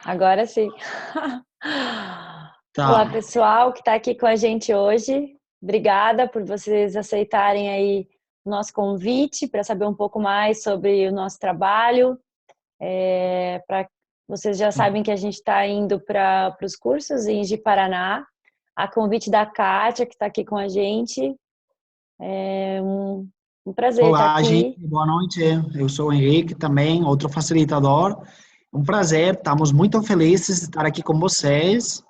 Agora sim. Olá, Tá. pessoal que está aqui com a gente hoje. Obrigada por vocês aceitarem aí o nosso convite para saber um pouco mais sobre o nosso trabalho. Vocês já sabem que a gente está indo para os cursos em Ji Paraná, a convite da Kátia, que está aqui com a gente. É um prazer estar Olá, gente. aqui. Boa noite. Eu sou o Henrique, também outro facilitador. Um prazer. Estamos muito felizes de estar aqui com vocês.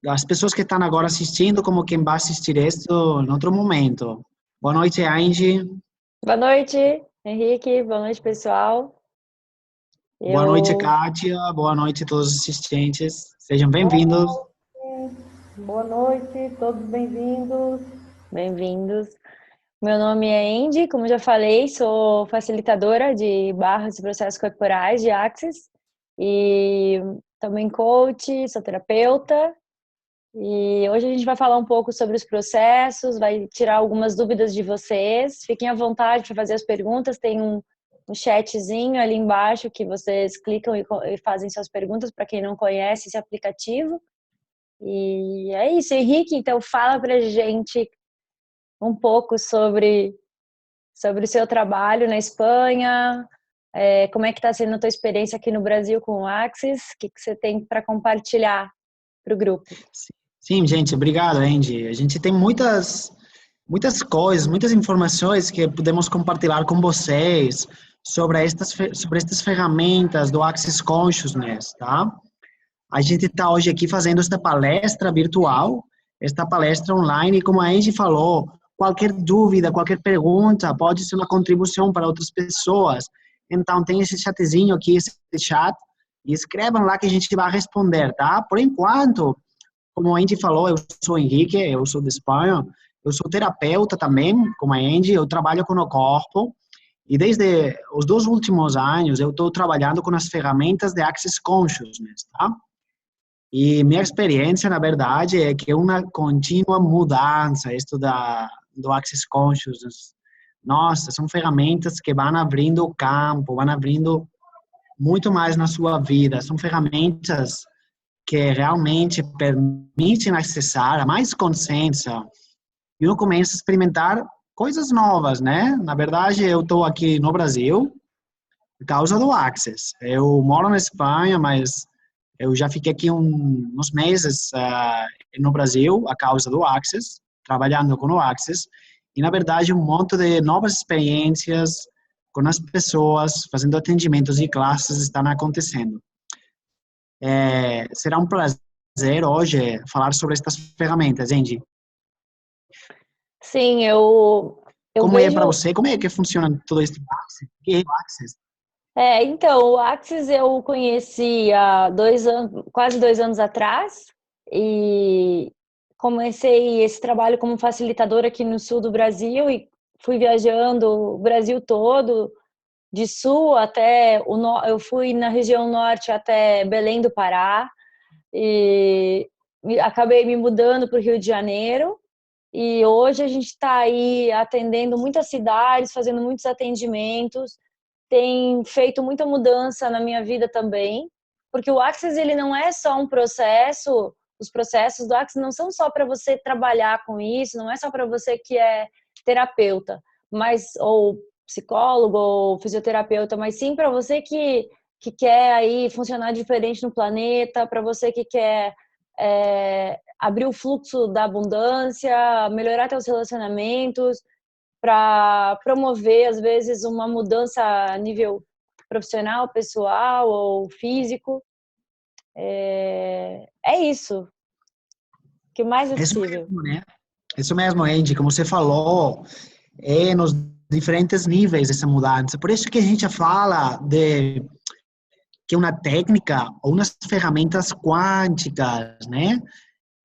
As pessoas que estão agora assistindo, como quem vai assistir isso em outro momento. Boa noite, Angie. Boa noite, Henrique. Boa noite, pessoal. Boa noite, Eu Kátia. Boa noite a todos os assistentes. Sejam bem-vindos. Boa noite, todos bem-vindos. Bem-vindos. Meu nome é Andy, como já falei, sou facilitadora de barras e processos corporais de Axis e também coach, sou terapeuta. E hoje a gente vai falar um pouco sobre os processos, vai tirar algumas dúvidas de vocês. Fiquem à vontade para fazer as perguntas, tem um chatzinho ali embaixo que vocês clicam e fazem suas perguntas para quem não conhece esse aplicativo. E é isso, Henrique, então fala pra gente um pouco sobre o seu trabalho na Espanha, como é que está sendo a tua experiência aqui no Brasil com o Axis, o que você tem para compartilhar para o grupo? Sim, gente, obrigado, Angie. A gente tem muitas coisas, muitas informações que podemos compartilhar com vocês sobre estas ferramentas do Access Consciousness, tá? A gente está hoje aqui fazendo esta palestra virtual, esta palestra online, e como a Angie falou, qualquer dúvida, qualquer pergunta pode ser uma contribuição para outras pessoas. Então, tem esse chatzinho aqui, esse chat, e escrevam lá que a gente vai responder, tá? Por enquanto, como a Angie falou, eu sou Henrique, eu sou de Espanha, eu sou terapeuta também, como a Angie, eu trabalho com o corpo, e desde os 2 últimos anos eu estou trabalhando com as ferramentas de Access Consciousness, tá? E minha experiência, na verdade, é que é uma contínua mudança, isso do Access Consciousness. Nossa, são ferramentas que vão abrindo o campo, vão abrindo muito mais na sua vida. São ferramentas que realmente permitem acessar a mais consciência e uno começa a experimentar coisas novas, né? Na verdade, eu estou aqui no Brasil por causa do Access. Eu moro na Espanha, mas eu já fiquei aqui uns meses no Brasil a causa do Access, trabalhando com o Access, e na verdade um monte de novas experiências com as pessoas, fazendo atendimentos e classes estão acontecendo. Será um prazer hoje falar sobre estas ferramentas, Andy. Sim, eu Como é para vejo. você? Como é que funciona todo este Access? O que é o Access? Então, o Axis eu conheci há 2 anos, quase 2 anos atrás, e comecei esse trabalho como facilitadora aqui no sul do Brasil e fui viajando o Brasil todo, de sul até eu fui na região norte até Belém do Pará e acabei me mudando para o Rio de Janeiro. E hoje a gente está aí atendendo muitas cidades, fazendo muitos atendimentos, tem feito muita mudança na minha vida também, porque o Access ele não é só um processo, os processos do Access não são só para você trabalhar com isso, não é só para você que é terapeuta, mas ou psicólogo ou fisioterapeuta, mas sim para você que quer aí funcionar diferente no planeta, para você que quer abrir o fluxo da abundância, melhorar seus relacionamentos, para promover, às vezes, uma mudança a nível profissional, pessoal ou físico. É isso. O que mais é Isso possível? mesmo, né? Isso mesmo, Andy, como você falou, nos diferentes níveis dessa mudança. Por isso que a gente fala de que é uma técnica ou umas ferramentas quânticas, né?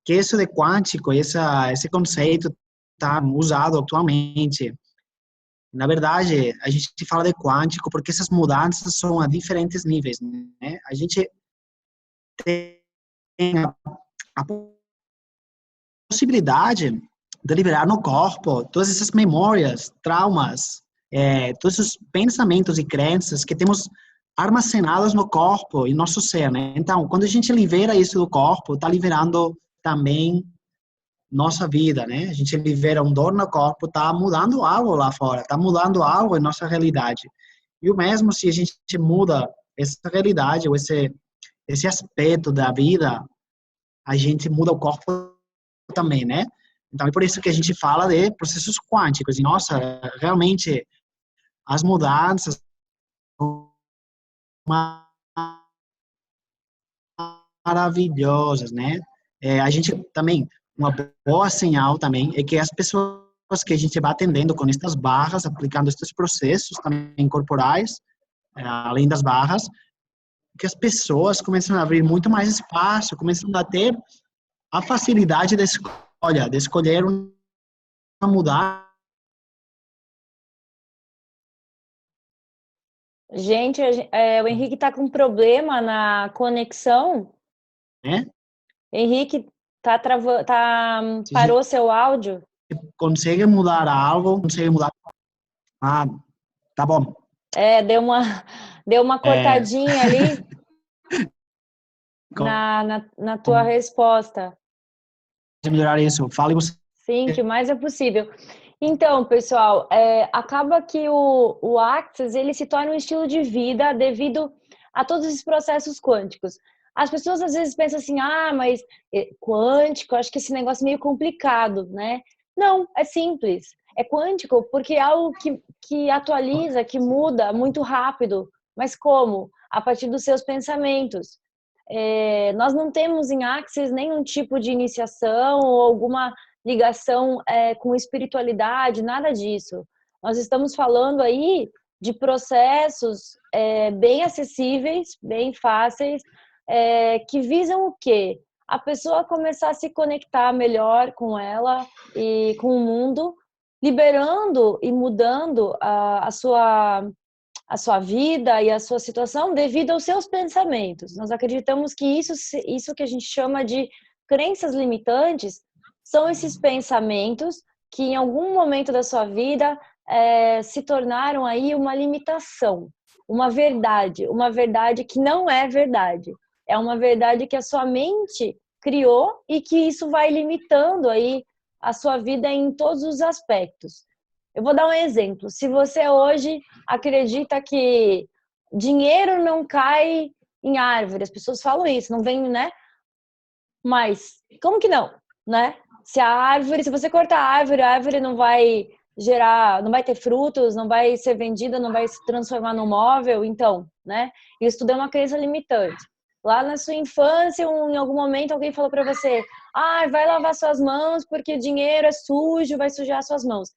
Que isso de quântico, esse conceito está usado atualmente. Na verdade, a gente fala de quântico porque essas mudanças são a diferentes níveis, né? A gente tem a possibilidade de liberar no corpo todas essas memórias, traumas, todos os pensamentos e crenças que temos armazenados no corpo e nosso ser, né? Então, quando a gente libera isso do corpo, está liberando também nossa vida, né? A gente libera um dor no corpo, está mudando algo lá fora, está mudando algo em nossa realidade. E o mesmo se a gente muda essa realidade ou esse aspecto da vida, a gente muda o corpo também, né? Então, é por isso que a gente fala de processos quânticos. E, nossa, realmente, as mudanças são maravilhosas, né? A gente também, uma boa sinal também é que as pessoas que a gente vai atendendo com estas barras, aplicando estes processos também corporais, além das barras, que as pessoas começam a abrir muito mais espaço, começam a ter a facilidade de escolher uma mudança. Gente, o Henrique está com problema na conexão. Né? Henrique, parou seu áudio? Consegue mudar algo, consegue mudar. Ah, tá bom. Deu uma cortadinha ali na tua resposta. Melhorar isso, fale você. Sim, que mais é possível. Então, pessoal, acaba que o Access, ele se torna um estilo de vida devido a todos esses processos quânticos. As pessoas às vezes pensam assim, mas quântico, acho que esse negócio é meio complicado, né? Não, é simples. É quântico porque é algo que atualiza, que muda muito rápido. Mas como? A partir dos seus pensamentos. Nós não temos em Access nenhum tipo de iniciação ou alguma ligação com espiritualidade, nada disso. Nós estamos falando aí de processos bem acessíveis, bem fáceis, que visam o quê? A pessoa começar a se conectar melhor com ela e com o mundo, liberando e mudando a sua vida e a sua situação devido aos seus pensamentos. Nós acreditamos que isso que a gente chama de crenças limitantes são esses pensamentos que em algum momento da sua vida se tornaram aí uma limitação, uma verdade que não é verdade. É uma verdade que a sua mente criou e que isso vai limitando aí a sua vida em todos os aspectos. Eu vou dar um exemplo. Se você hoje acredita que dinheiro não cai em árvore, as pessoas falam isso, não vem, né? Mas como que não, né? Se você cortar a árvore não vai gerar, não vai ter frutos, não vai ser vendida, não vai se transformar num móvel, então, né? Isso tudo é uma crença limitante. Lá na sua infância, em algum momento alguém falou para você: vai lavar suas mãos porque dinheiro é sujo, vai sujar suas mãos.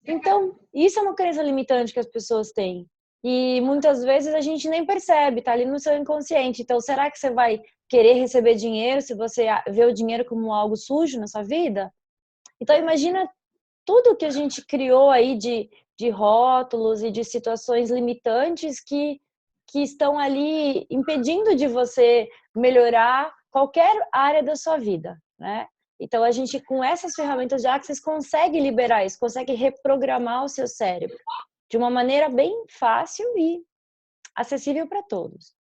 Então, isso é uma crença limitante que as pessoas têm. E muitas vezes a gente nem percebe, tá ali no seu inconsciente. Então, será que você vai querer receber dinheiro se você vê o dinheiro como algo sujo na sua vida? Então, imagina tudo que a gente criou aí de rótulos e de situações limitantes que estão ali impedindo de você melhorar qualquer área da sua vida, né? Então, a gente, com essas ferramentas de Access, consegue liberar isso, consegue reprogramar o seu cérebro de uma maneira bem fácil e acessível para todos.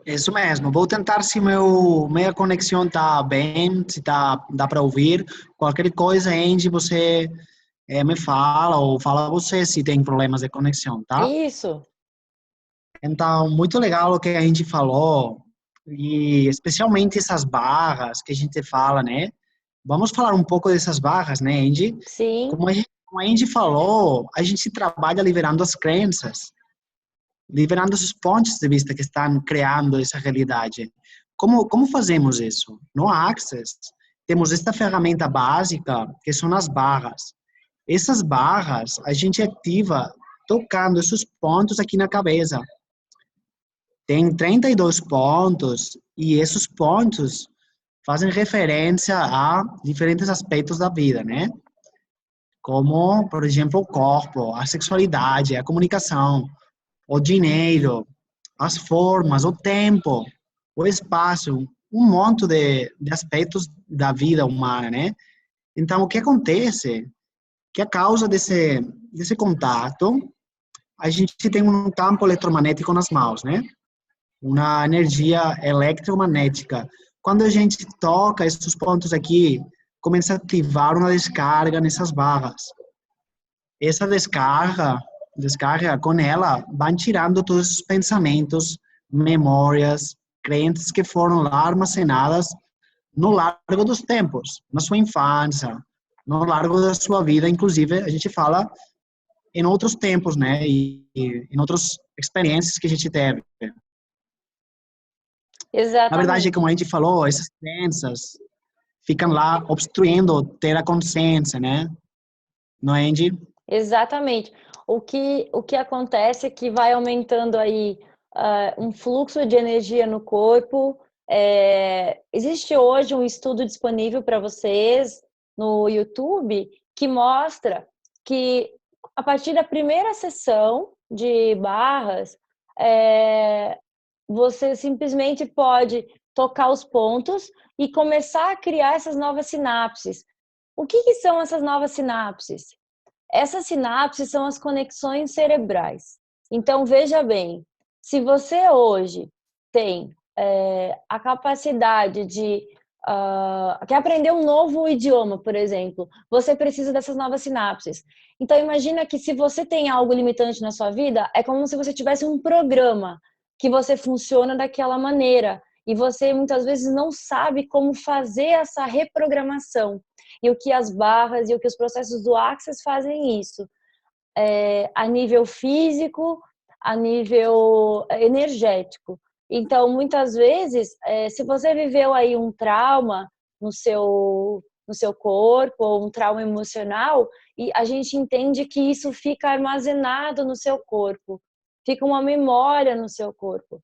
Isso mesmo. Vou tentar se minha conexão tá bem, se dá para ouvir. Qualquer coisa, Andy, você me fala ou fala você se tem problemas de conexão, tá? Isso. Então, muito legal o que a gente falou e especialmente essas barras que a gente fala, né? Vamos falar um pouco dessas barras, né, Andy? Sim. Como a Andy falou, a gente trabalha liberando as crenças, liberando os pontos de vista que estão criando essa realidade. Como fazemos isso? No Access, temos esta ferramenta básica, que são as barras. Essas barras, a gente ativa tocando esses pontos aqui na cabeça. Tem 32 pontos, e esses pontos fazem referência a diferentes aspectos da vida, né? Como, por exemplo, o corpo, a sexualidade, a comunicação, o dinheiro, as formas, o tempo, o espaço, um monte de aspectos da vida humana, né? Então, o que acontece? Que a causa desse contato, a gente tem um campo eletromagnético nas mãos, né? Uma energia eletromagnética. Quando a gente toca esses pontos aqui, começa a ativar uma descarga nessas barras. Essa descarga, com ela, vão tirando todos os pensamentos, memórias, crenças que foram lá armazenadas no largo dos tempos, na sua infância, no largo da sua vida, inclusive a gente fala em outros tempos, né, e em outras experiências que a gente teve. Na verdade, Exatamente. como a gente falou, essas crenças ficam lá obstruindo ter a consciência, né? Não é, Andy? Exatamente. O que acontece é que vai aumentando aí um fluxo de energia no corpo. Existe hoje um estudo disponível para vocês no YouTube que mostra que a partir da primeira sessão de barras, você simplesmente pode tocar os pontos e começar a criar essas novas sinapses. O que são essas novas sinapses? Essas sinapses são as conexões cerebrais. Então, veja bem, se você hoje tem a capacidade de quer aprender um novo idioma, por exemplo, você precisa dessas novas sinapses. Então, imagina que se você tem algo limitante na sua vida, é como se você tivesse um programa que você funciona daquela maneira e você muitas vezes não sabe como fazer essa reprogramação. E o que as barras e o que os processos do Access fazem isso, a nível físico, a nível energético. Então, muitas vezes, se você viveu aí um trauma no seu corpo, ou um trauma emocional, e a gente entende que isso fica armazenado no seu corpo, fica uma memória no seu corpo.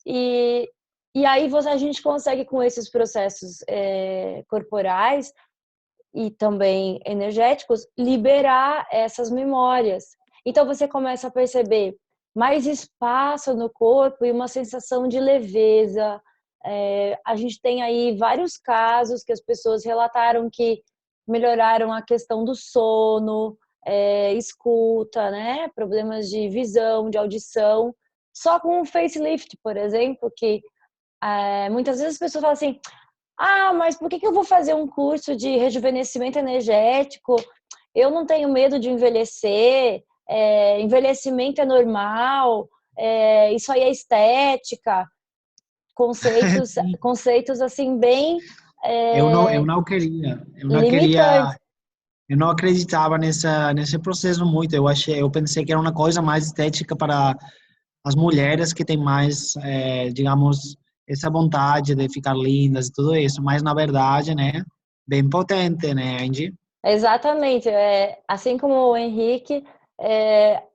E, e aí a gente consegue, com esses processos corporais, e também energéticos, liberar essas memórias. Então você começa a perceber mais espaço no corpo e uma sensação de leveza. A gente tem aí vários casos que as pessoas relataram que melhoraram a questão do sono, escuta, né? Problemas de visão, de audição, só com o facelift, por exemplo, que muitas vezes as pessoas falam assim: ah, mas por que eu vou fazer um curso de rejuvenescimento energético? Eu não tenho medo de envelhecer, envelhecimento é normal, isso aí é estética, conceitos assim bem Eu não queria, limitantes. eu não acreditava nesse processo muito. Eu pensei que era uma coisa mais estética para as mulheres que têm mais, digamos, essa vontade de ficar lindas e tudo isso. Mas na verdade, né, bem potente, né, Andy? Exatamente. Assim como o Henrique,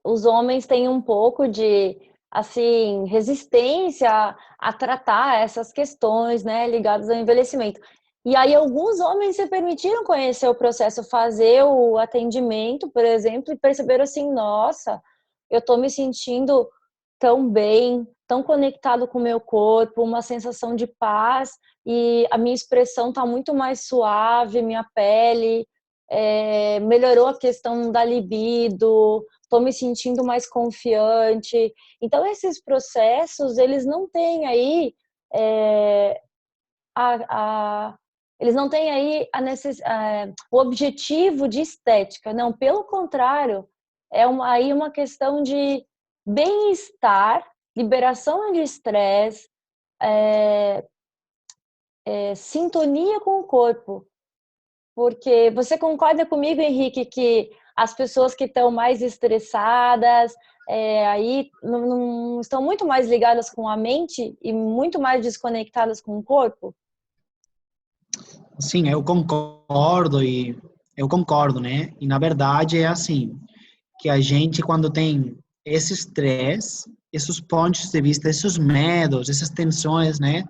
os homens têm um pouco de assim resistência a tratar essas questões, né, ligadas ao envelhecimento. E aí alguns homens se permitiram conhecer o processo, fazer o atendimento, por exemplo, e perceberam assim: nossa, eu estou me sentindo tão bem, tão conectado com o meu corpo, uma sensação de paz, e a minha expressão está muito mais suave, minha pele melhorou a questão da libido, estou me sentindo mais confiante. Então, esses processos, eles não têm aí a, a eles não têm aí o objetivo de estética, não, pelo contrário, aí uma questão de bem-estar, liberação de estresse, sintonia com o corpo. Porque você concorda comigo, Henrique, que as pessoas que estão mais estressadas, aí não estão muito mais ligadas com a mente e muito mais desconectadas com o corpo? Sim, eu concordo, né? E na verdade é assim, que a gente quando tem esse estresse, esses pontos de vista, esses medos, essas tensões, né?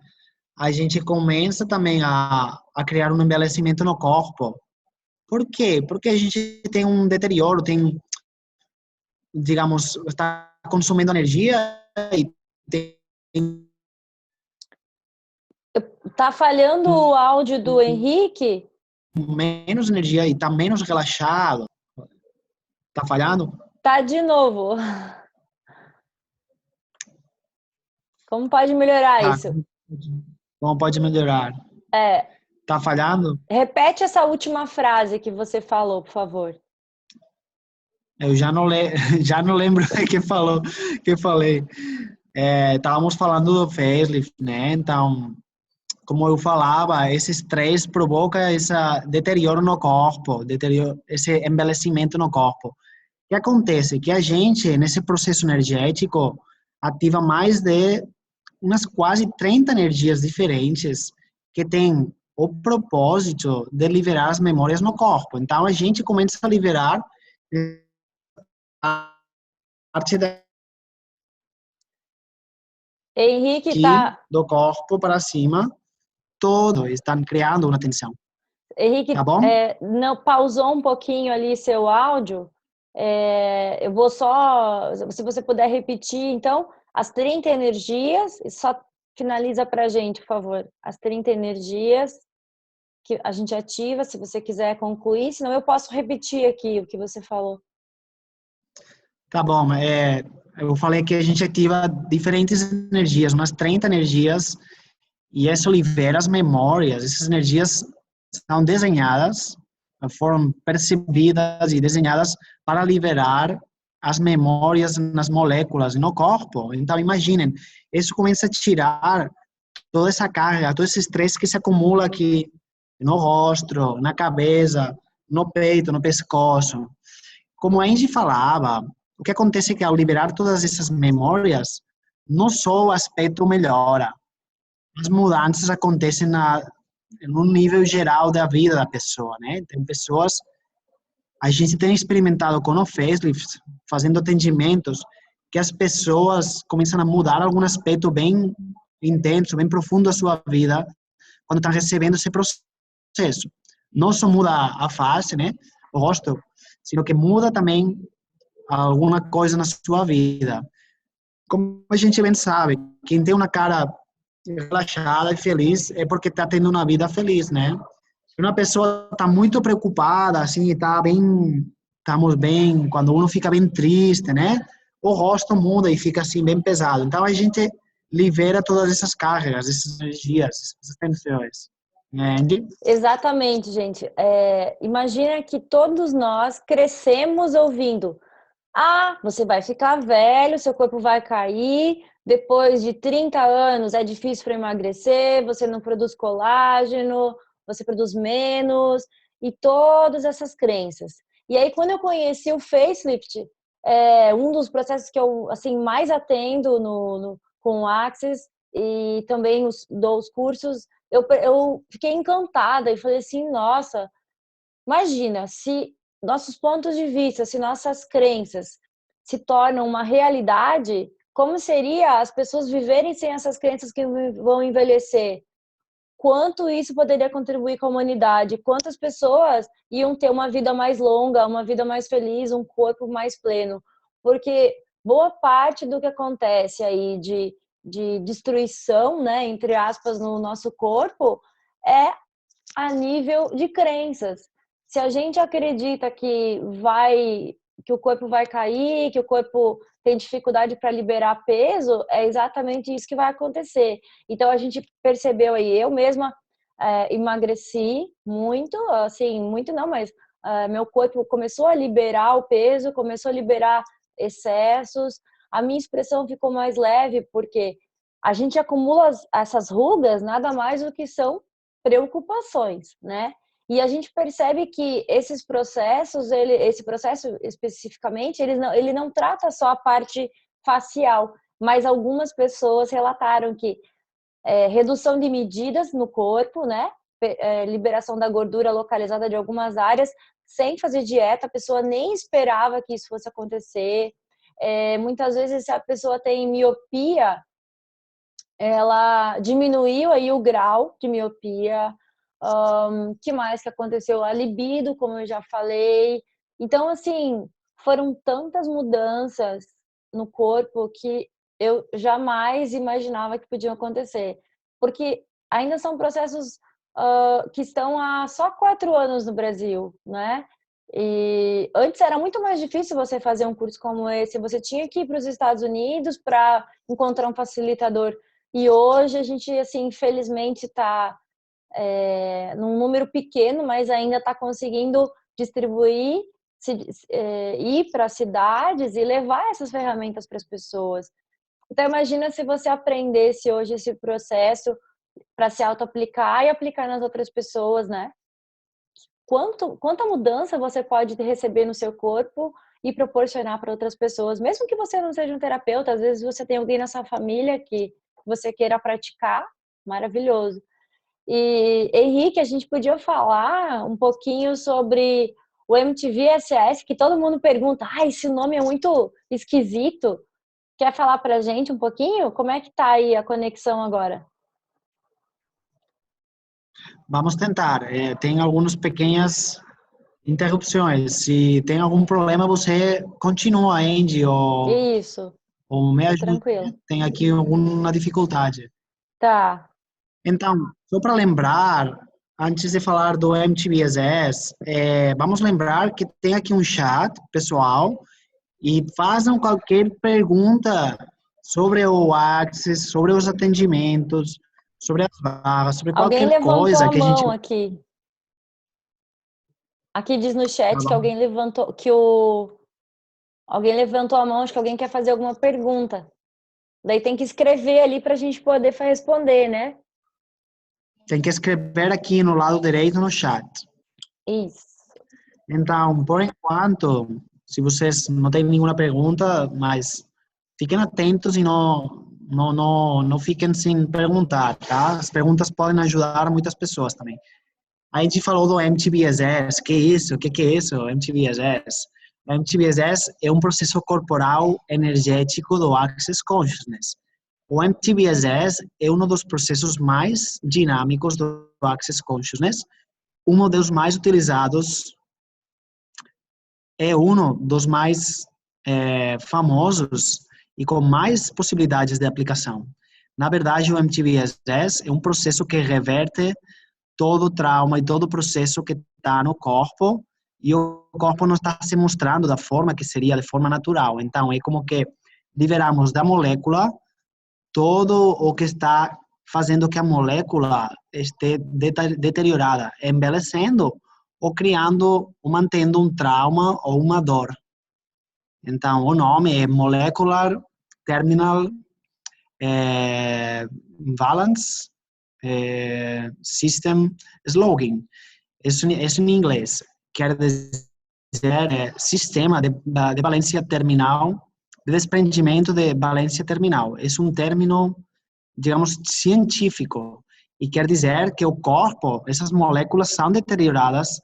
A gente começa também a criar um envelhecimento no corpo. Por quê? Porque a gente tem um deterioro, tem, digamos, está consumindo energia e tem Tá falhando o áudio do Henrique? menos energia e está menos relaxado. Tá falhando? Tá de novo. Como pode melhorar Tá, isso? como pode melhorar? É, Tá falhando? repete essa última frase que você falou, por favor. Eu já não, já não lembro o que eu falei. Estávamos falando do facelift, né? Então, como eu falava, esse estresse provoca esse deterioro no corpo, esse envelhecimento no corpo. O que acontece? Que a gente, nesse processo energético, ativa mais de umas quase 30 energias diferentes que têm o propósito de liberar as memórias no corpo. Então, a gente começa a liberar a parte Henrique daqui tá, do corpo para cima, todo estão criando uma tensão. Tá Henrique, bom? não pausou um pouquinho ali seu áudio. Eu vou só, se você puder repetir, então, as 30 energias, e só finaliza para a gente, por favor. As 30 energias que a gente ativa, se você quiser concluir, senão eu posso repetir aqui o que você falou. Tá bom. Eu falei que a gente ativa diferentes energias, umas 30 energias, e isso libera as memórias. Essas energias são desenhadas, foram percebidas e desenhadas para liberar as memórias nas moléculas no corpo. Então, imaginem, isso começa a tirar toda essa carga, todo esse estresse que se acumula aqui no rosto, na cabeça, no peito, no pescoço. Como a Angie falava, o que acontece é que ao liberar todas essas memórias, não só o aspecto melhora, as mudanças acontecem no nível geral da vida da pessoa, né? Tem pessoas, a gente tem experimentado com o facelift, fazendo atendimentos, que as pessoas começam a mudar algum aspecto bem intenso, bem profundo da sua vida, quando estão recebendo esse processo. Não só muda a face, né? O rosto, sino que muda também alguma coisa na sua vida. Como a gente bem sabe, quem tem uma cara relaxada e feliz é porque está tendo uma vida feliz, né? Se uma pessoa está muito preocupada, assim, estamos bem, quando uno fica bem triste, né? O rosto muda e fica assim bem pesado. Então a gente libera todas essas cargas, essas energias, essas tensões. Entende? Exatamente, gente. Imagina que todos nós crescemos ouvindo: ah, você vai ficar velho, seu corpo vai cair, depois de 30 anos é difícil para emagrecer, você não produz colágeno, você produz menos, e todas essas crenças. E aí, quando eu conheci o facelift, um dos processos que eu assim mais atendo com o Axis e também dou os cursos, eu fiquei encantada e falei assim, nossa, imagina se nossos pontos de vista, se nossas crenças se tornam uma realidade, como seria as pessoas viverem sem essas crenças que vão envelhecer? Quanto isso poderia contribuir com a humanidade? Quantas pessoas iam ter uma vida mais longa, uma vida mais feliz, um corpo mais pleno? Porque boa parte do que acontece aí de destruição, né, entre aspas, no nosso corpo, é a nível de crenças. Se a gente acredita que o corpo vai cair, que o corpo tem dificuldade para liberar peso, é exatamente isso que vai acontecer. Então a gente percebeu aí, eu mesma emagreci muito, assim, muito não, mas meu corpo começou a liberar o peso, começou a liberar excessos, a minha expressão ficou mais leve, porque a gente acumula essas rugas, nada mais do que são preocupações, né? E a gente percebe que esses processos, esse processo especificamente, ele não trata só a parte facial, mas algumas pessoas relataram que redução de medidas no corpo, né? Liberação da gordura localizada de algumas áreas, sem fazer dieta, a pessoa nem esperava que isso fosse acontecer. Muitas vezes, se a pessoa tem miopia, ela diminuiu aí o grau de miopia. Que mais que aconteceu? A libido, como eu já falei. Então, assim, foram tantas mudanças no corpo que eu jamais imaginava que podiam acontecer. Porque ainda são processos que estão há só 4 anos no Brasil, né? E antes era muito mais difícil você fazer um curso como esse. Você tinha que ir para os Estados Unidos para encontrar um facilitador E hoje a gente, assim, infelizmente está num número pequeno, mas ainda está conseguindo distribuir, ir para as cidades e levar essas ferramentas para as pessoas. Então, imagina se você aprendesse hoje esse processo para se auto-aplicar e aplicar nas outras pessoas, né? Quanta mudança você pode receber no seu corpo e proporcionar para outras pessoas, mesmo que você não seja um terapeuta, às vezes você tem alguém na sua família que você queira praticar, maravilhoso. E Henrique, a gente podia falar um pouquinho sobre o MTV SS, que todo mundo pergunta, esse nome é muito esquisito. Quer falar pra gente um pouquinho? Como é que tá aí a conexão agora? Vamos tentar. Tem algumas pequenas interrupções. Se tem algum problema, você continua, Andy, Isso, ou me tô ajuda. tranquila. Tem aqui alguma dificuldade. Tá. Então, só para lembrar, antes de falar do MTBSS, vamos lembrar que tem aqui um chat pessoal e façam qualquer pergunta sobre o Access, sobre os atendimentos, sobre as vagas, sobre Alguém qualquer levantou coisa a que a gente... mão aqui. Aqui diz no Tá chat que bom. alguém levantou, alguém levantou a mão, acho que alguém quer fazer alguma pergunta. Daí tem que escrever ali pra gente poder responder, né? Tem que escrever aqui no lado direito no chat. Isso. Então, por enquanto, se vocês não têm nenhuma pergunta, mas fiquem atentos e não fiquem sem perguntar, tá? As perguntas podem ajudar muitas pessoas também. A gente falou do MTBSS, que é isso? O que é isso, MTBSS? O MTBSS é um processo corporal energético do Access Consciousness. O MTBSS é um dos processos mais dinâmicos do Access Consciousness, um dos mais utilizados, é um dos mais famosos e com mais possibilidades de aplicação. Na verdade, o MTBSS é um processo que reverte todo o trauma e todo o processo que está no corpo e o corpo não está se mostrando da forma que seria, de forma natural. Então, é como que liberamos da molécula todo o que está fazendo que a molécula esteja deteriorada, envelhecendo ou criando ou mantendo um trauma ou uma dor. Então, o nome é Molecular Terminal Valence System Slogan. Isso em inglês. Quer dizer sistema de valência terminal, de desprendimento de valência terminal. É um término, digamos, científico e quer dizer que o corpo, essas moléculas são deterioradas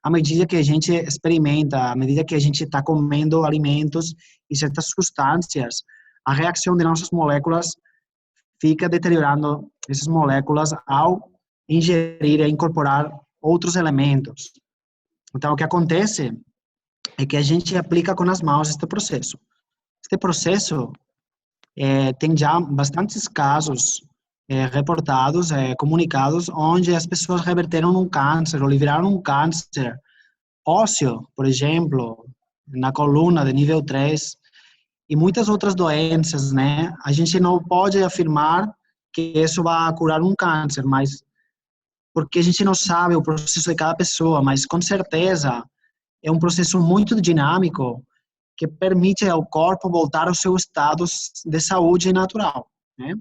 à medida que a gente experimenta, à medida que a gente está comendo alimentos e certas substâncias, a reação de nossas moléculas fica deteriorando essas moléculas ao ingerir e incorporar outros elementos. Então, o que acontece é que a gente aplica com as mãos este processo. Este processo tem já bastantes casos reportados, comunicados, onde as pessoas reverteram um câncer ou livraram um câncer ósseo, por exemplo, na coluna de nível 3, e muitas outras doenças, né? A gente não pode afirmar que isso vai curar um câncer, mas porque a gente não sabe o processo de cada pessoa, mas com certeza é um processo muito dinâmico que permite ao corpo voltar ao seu estado de saúde natural, né?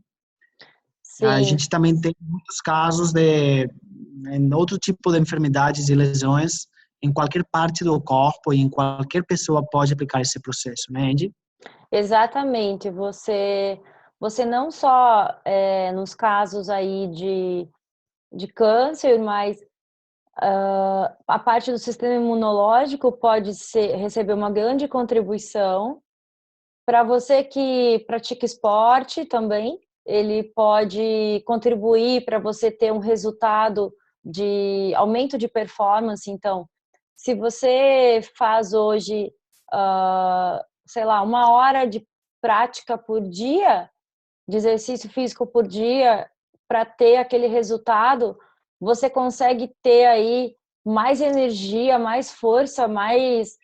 A Sim. gente também tem muitos casos de em outro tipo de enfermidades e lesões em qualquer parte do corpo e em qualquer pessoa pode aplicar esse processo, né, Andy? Exatamente. Você não só nos casos aí de câncer, mas a parte do sistema imunológico pode receber uma grande contribuição. Para você que pratica esporte também, ele pode contribuir para você ter um resultado de aumento de performance. Então, se você faz hoje, sei lá, 1 hora de prática por dia, de exercício físico por dia, para ter aquele resultado, você consegue ter aí mais energia, mais força, mais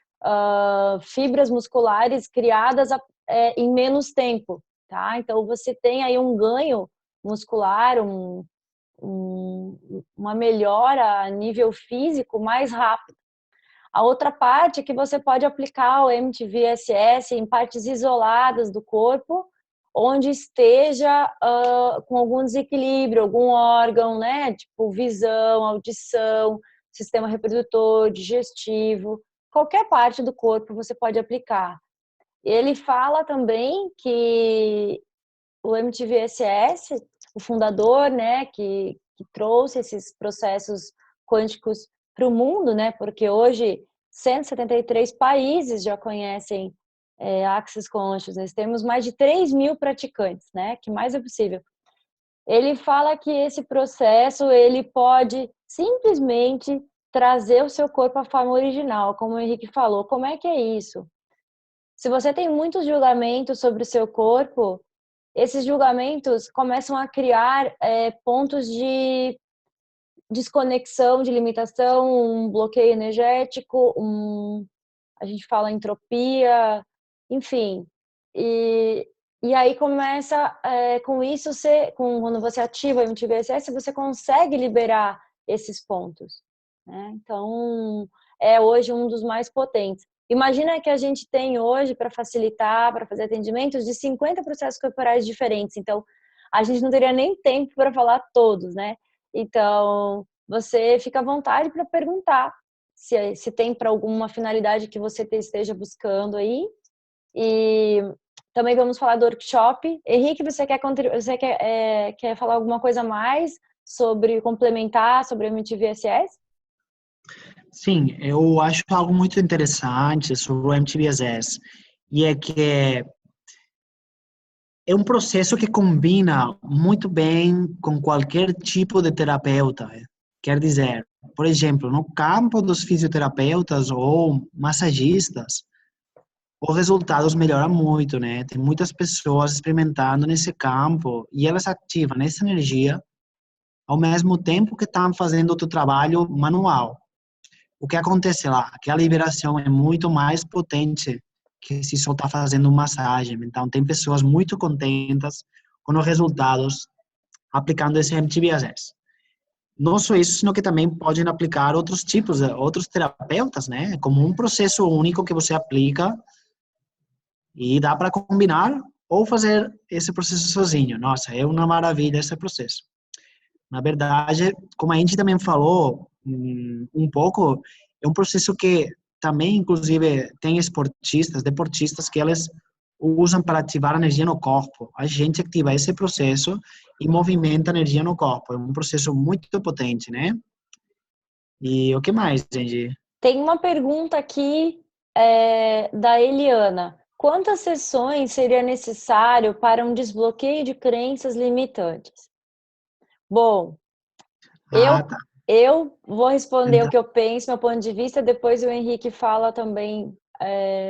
fibras musculares criadas em menos tempo, tá? Então você tem aí um ganho muscular, uma melhora a nível físico mais rápido. A outra parte é que você pode aplicar o MTVSS em partes isoladas do corpo, onde esteja com algum desequilíbrio, algum órgão, né? Tipo visão, audição, sistema reprodutor, digestivo, qualquer parte do corpo você pode aplicar. Ele fala também que o MTVSS, o fundador, né, que trouxe esses processos quânticos para o mundo, né, porque hoje 173 países já conhecem Access Consciousness, temos mais de 3.000 praticantes, né, que mais é possível. Ele fala que esse processo, ele pode simplesmente trazer o seu corpo à forma original, como o Henrique falou. Como é que é isso? Se você tem muitos julgamentos sobre o seu corpo, esses julgamentos começam a criar pontos de desconexão, de limitação, um bloqueio energético, a gente fala entropia, enfim. E aí começa, com isso, quando você ativa o MTVSS, você consegue liberar esses pontos, né? Então, é hoje um dos mais potentes. Imagina que a gente tem hoje, para facilitar, para fazer atendimentos, de 50 processos corporais diferentes. Então, a gente não teria nem tempo para falar todos, né? Então, você fica à vontade para perguntar se tem para alguma finalidade que você esteja buscando aí. E também vamos falar do workshop. Henrique, quer falar alguma coisa mais sobre complementar, sobre o MTVSS? Sim, eu acho algo muito interessante sobre o MTBSS e é que é um processo que combina muito bem com qualquer tipo de terapeuta. Quer dizer, por exemplo, no campo dos fisioterapeutas ou massagistas, os resultados melhoram muito, né? Tem muitas pessoas experimentando nesse campo e elas ativam essa energia ao mesmo tempo que estão fazendo outro trabalho manual. O que acontece lá? Que a liberação é muito mais potente que se só está fazendo massagem. Então, tem pessoas muito contentes com os resultados aplicando esse MTBSS. Não só isso, sino que também podem aplicar outros tipos, outros terapeutas, né? Como um processo único que você aplica e dá para combinar ou fazer esse processo sozinho. Nossa, é uma maravilha esse processo. Na verdade, como a gente também falou um pouco, é um processo que também, inclusive, tem esportistas, deportistas, que eles usam para ativar a energia no corpo. A gente ativa esse processo e movimenta a energia no corpo. É um processo muito potente, né? E o que mais, gente? Tem uma pergunta aqui da Eliana. Quantas sessões seria necessário para um desbloqueio de crenças limitantes? Bom, Ah, tá. eu vou responder o Então, que eu penso, meu ponto de vista, depois o Henrique fala também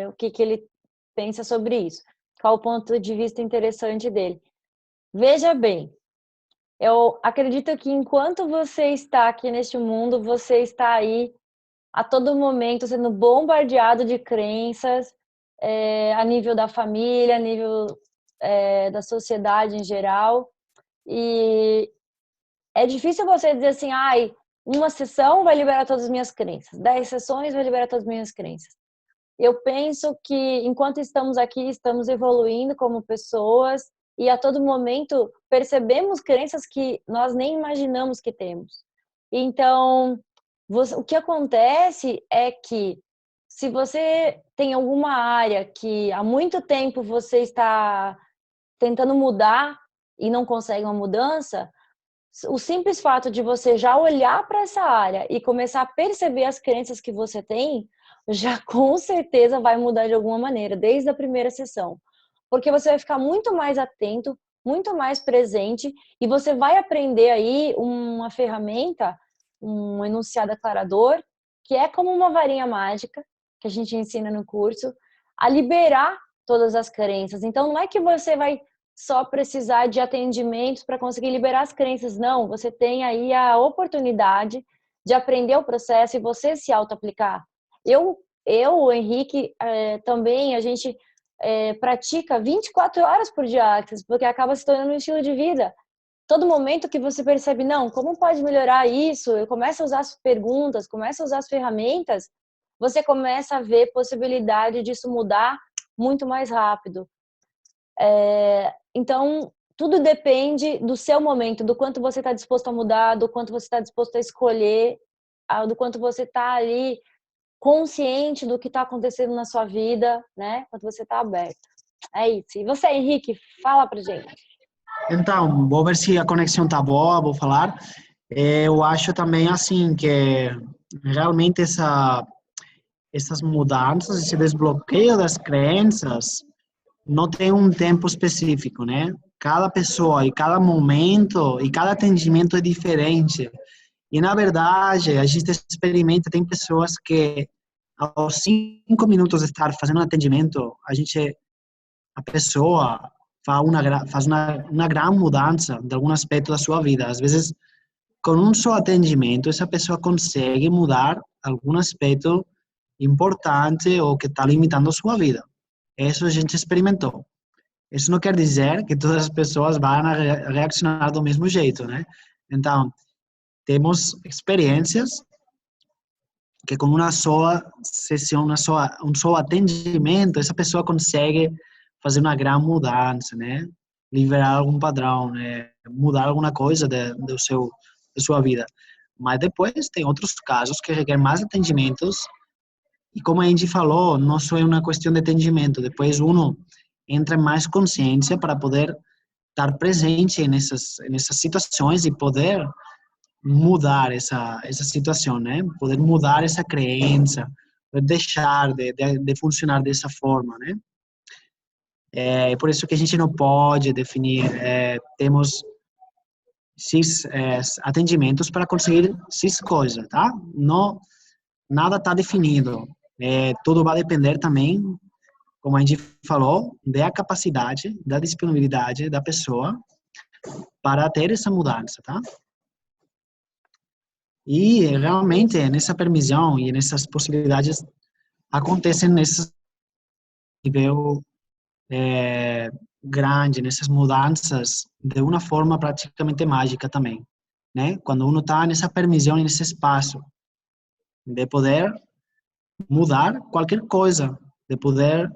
o que ele pensa sobre isso. Qual o ponto de vista interessante dele. Veja bem, eu acredito que enquanto você está aqui neste mundo, você está aí a todo momento sendo bombardeado de crenças a nível da família, a nível da sociedade em geral. E é difícil você dizer assim, ai, uma sessão vai liberar todas as minhas crenças, 10 sessões vai liberar todas as minhas crenças. Eu penso que enquanto estamos aqui, estamos evoluindo como pessoas e a todo momento percebemos crenças que nós nem imaginamos que temos. Então, o que acontece é que se você tem alguma área que há muito tempo você está tentando mudar e não consegue uma mudança, o simples fato de você já olhar para essa área e começar a perceber as crenças que você tem, já com certeza vai mudar de alguma maneira, desde a primeira sessão. Porque você vai ficar muito mais atento, muito mais presente e você vai aprender aí uma ferramenta, um enunciado aclarador, que é como uma varinha mágica, que a gente ensina no curso, a liberar todas as crenças. Então, não é que você vai só precisar de atendimentos para conseguir liberar as crenças. Não, você tem aí a oportunidade de aprender o processo e você se auto-aplicar. O Henrique, também, a gente pratica 24 horas por dia Access, porque acaba se tornando um estilo de vida. todo momento que você percebe, não, como pode melhorar isso? Eu começo a usar as perguntas, começo a usar as ferramentas, você começa a ver possibilidade disso mudar muito mais rápido. Então, tudo depende do seu momento, do quanto você está disposto a mudar, do quanto você está disposto a escolher, do quanto você está ali consciente do que está acontecendo na sua vida, né? Quanto você está aberto. É isso. E você, Henrique, fala pra gente. Então, vou ver se a conexão tá boa, vou falar. Eu acho também assim que realmente essas mudanças, esse desbloqueio das crenças, não tem um tempo específico, né? Cada pessoa e cada momento e cada atendimento é diferente. E, na verdade, a gente experimenta, tem pessoas que aos 5 minutos de estar fazendo um atendimento, a pessoa faz uma grande mudança de algum aspecto da sua vida. Às vezes, com um só atendimento, essa pessoa consegue mudar algum aspecto importante ou que está limitando a sua vida. Isso a gente experimentou. Isso não quer dizer que todas as pessoas vão reaccionar do mesmo jeito, né? Então, temos experiências que com uma só sessão, um só atendimento, essa pessoa consegue fazer uma grande mudança, né? Liberar algum padrão, né? Mudar alguma coisa da sua vida. Mas depois tem outros casos que requerem mais atendimentos e como a gente falou, não só é uma questão de atendimento, depois uno entra em mais consciência para poder estar presente nessas situações e poder mudar essa situação, né? Poder mudar essa crença, poder deixar de funcionar dessa forma, né? É por isso que a gente não pode definir, temos X atendimentos para conseguir X coisa, tá? Não, nada está definido. Tudo vai depender também, como a gente falou, da capacidade, da disponibilidade da pessoa para ter essa mudança, tá? E realmente nessa permissão e nessas possibilidades acontecem nesse nível grande, nessas mudanças de uma forma praticamente mágica também, né? Quando uno está nessa permissão e nesse espaço de poder mudar qualquer coisa, de poder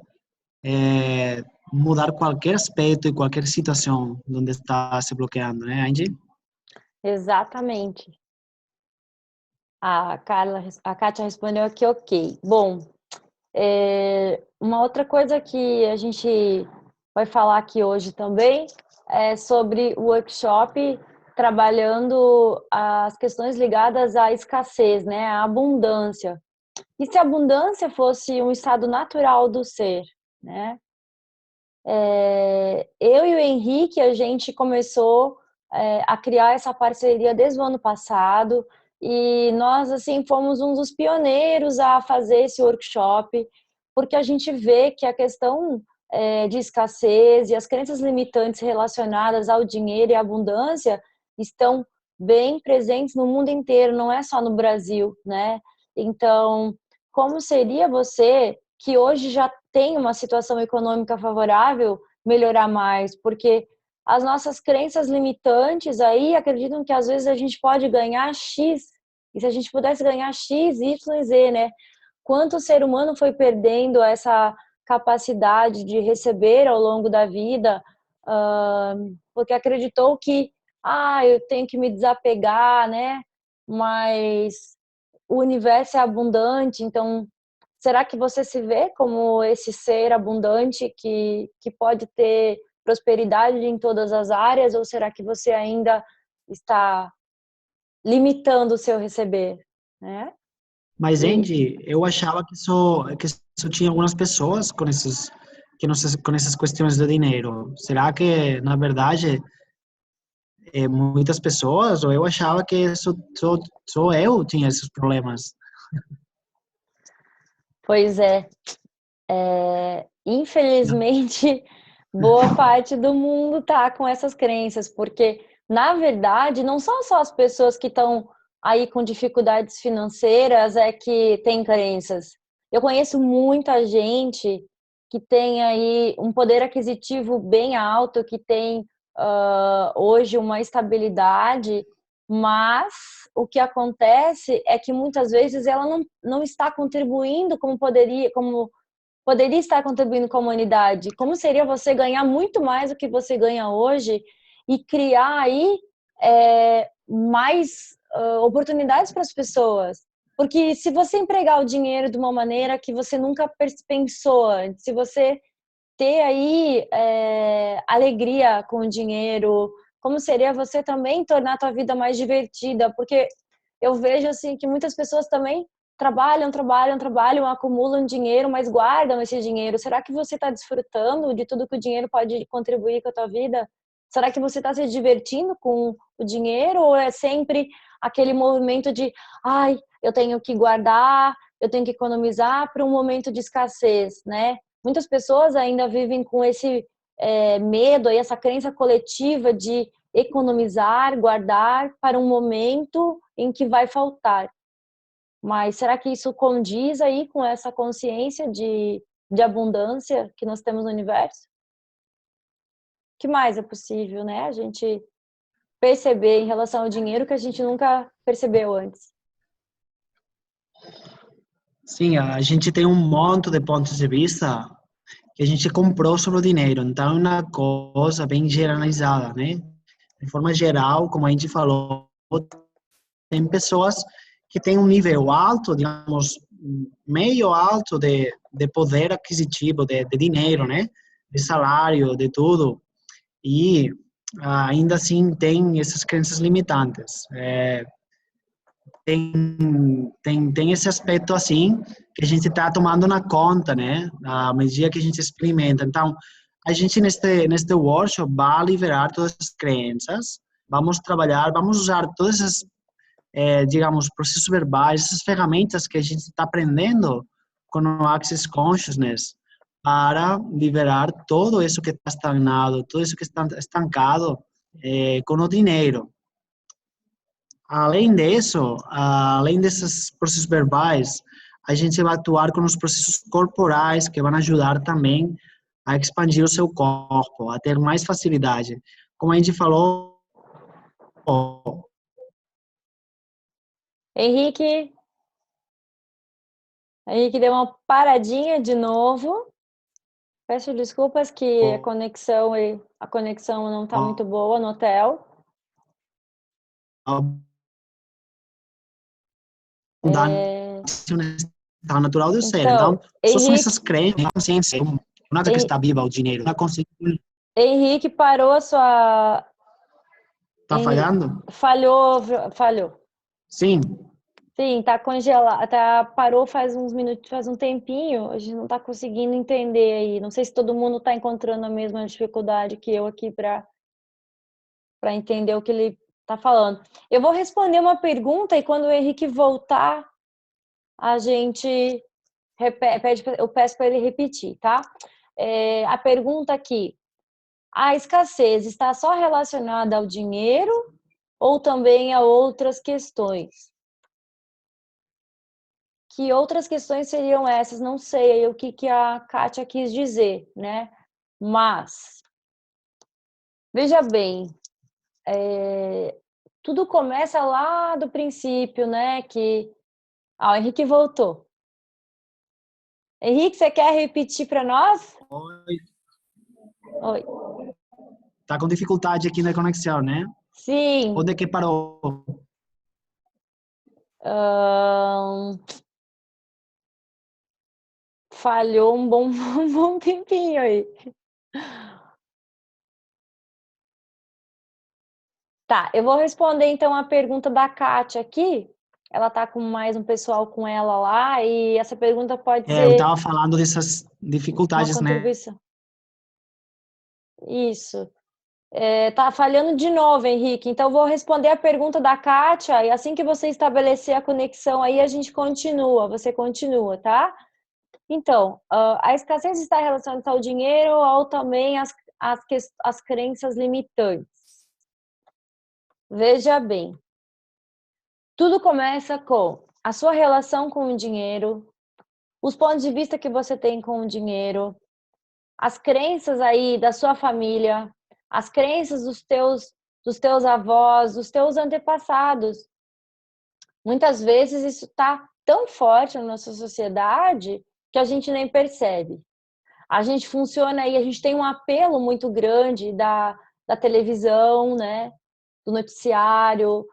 mudar qualquer aspecto e qualquer situação onde está se bloqueando, né, Angie? Exatamente. A Kátia respondeu aqui, ok. Bom, uma outra coisa que a gente vai falar aqui hoje também é sobre o workshop trabalhando as questões ligadas à escassez, né, à abundância. E se a abundância fosse um estado natural do ser, né? Eu e o Henrique, a gente começou a criar essa parceria desde o ano passado e nós, assim, fomos um dos pioneiros a fazer esse workshop, porque a gente vê que a questão de escassez e as crenças limitantes relacionadas ao dinheiro e à abundância estão bem presentes no mundo inteiro, não é só no Brasil, né? Então, como seria você, que hoje já tem uma situação econômica favorável, melhorar mais? Porque as nossas crenças limitantes aí acreditam que às vezes a gente pode ganhar X, e se a gente pudesse ganhar X, Y e Z, né? Quanto o ser humano foi perdendo essa capacidade de receber ao longo da vida, porque acreditou que, eu tenho que me desapegar, né? Mas o universo é abundante, então será que você se vê como esse ser abundante que pode ter prosperidade em todas as áreas, ou será que você ainda está limitando o seu receber, né? Mas, Andy, eu achava que só tinha algumas pessoas com essas questões de dinheiro. Será que, na verdade, muitas pessoas, ou eu achava que só eu tinha esses problemas? Pois infelizmente, boa parte do mundo tá com essas crenças, porque, na verdade, não são só as pessoas que estão aí com dificuldades financeiras que têm crenças. Eu conheço muita gente que tem aí um poder aquisitivo bem alto, que tem hoje uma estabilidade, mas o que acontece é que muitas vezes ela não está contribuindo como poderia estar contribuindo com a humanidade. Como seria você ganhar muito mais do que você ganha hoje e criar aí mais oportunidades para as pessoas? Porque se você empregar o dinheiro de uma maneira que você nunca pensou antes, se você ter aí alegria com o dinheiro, como seria você também tornar a tua vida mais divertida? Porque eu vejo assim que muitas pessoas também trabalham, acumulam dinheiro, mas guardam esse dinheiro. Será que você está desfrutando de tudo que o dinheiro pode contribuir com a tua vida? Será que você está se divertindo com o dinheiro ou é sempre aquele movimento de, ai, eu tenho que guardar, eu tenho que economizar para um momento de escassez, né? Muitas pessoas ainda vivem com esse medo e essa crença coletiva de economizar, guardar para um momento em que vai faltar. Mas será que isso condiz aí com essa consciência de abundância que nós temos no universo? O que mais é possível, né? A gente perceber em relação ao dinheiro que a gente nunca percebeu antes. Sim, a gente tem um monte de pontos de vista que a gente comprou sobre o dinheiro. Então, é uma coisa bem generalizada, né? De forma geral, como a gente falou, tem pessoas que têm um nível alto, digamos, meio alto de poder aquisitivo, de dinheiro, né? De salário, de tudo. E ainda assim tem essas crenças limitantes. Tem esse aspecto assim que a gente está tomando na conta, né? À medida que a gente experimenta. Então, a gente neste workshop vai liberar todas as crenças, vamos trabalhar, vamos usar todas essas, digamos, processos verbais, essas ferramentas que a gente está aprendendo com o Access Consciousness para liberar todo isso que está estagnado, todo isso que está estancado com o dinheiro. Além disso, além desses processos verbais, a gente vai atuar com os processos corporais que vão ajudar também a expandir o seu corpo, a ter mais facilidade. Como a gente falou, Henrique deu uma paradinha de novo. Peço desculpas que a conexão não está muito boa no hotel. Tá natural de ser. Então, só são essas crenças, consciência, uma que está viva, o dinheiro. Não consciência. Henrique parou a sua... Tá falhando? Falhou. Sim. Sim, tá congelado, parou faz uns minutos, faz um tempinho, a gente não tá conseguindo entender aí. Não sei se todo mundo tá encontrando a mesma dificuldade que eu aqui para entender o que ele tá falando. Eu vou responder uma pergunta e quando o Henrique voltar, a gente eu peço para ele repetir, tá? A pergunta aqui: a escassez está só relacionada ao dinheiro ou também a outras questões? Que outras questões seriam essas? Não sei aí o que a Kátia quis dizer, né? Mas, veja bem, tudo começa lá do princípio, né? O Henrique voltou. Henrique, você quer repetir para nós? Oi. Tá com dificuldade aqui na conexão, né? Sim. Onde é que parou? Falhou um bom tempinho aí. Tá, eu vou responder então a pergunta da Kátia aqui. Ela tá com mais um pessoal com ela lá e essa pergunta pode ser... Eu tava falando dessas dificuldades, uma né? contribuição. Isso. Tá falhando de novo, Henrique. Então, vou responder a pergunta da Kátia e assim que você estabelecer a conexão aí, a gente continua. Você continua, tá? Então, a escassez está relacionada ao dinheiro ou também às crenças limitantes? Veja bem. Tudo começa com a sua relação com o dinheiro, os pontos de vista que você tem com o dinheiro, as crenças aí da sua família, as crenças dos teus avós, dos teus antepassados. Muitas vezes isso está tão forte na nossa sociedade que a gente nem percebe. A gente funciona aí, a gente tem um apelo muito grande da televisão, né? Do noticiário.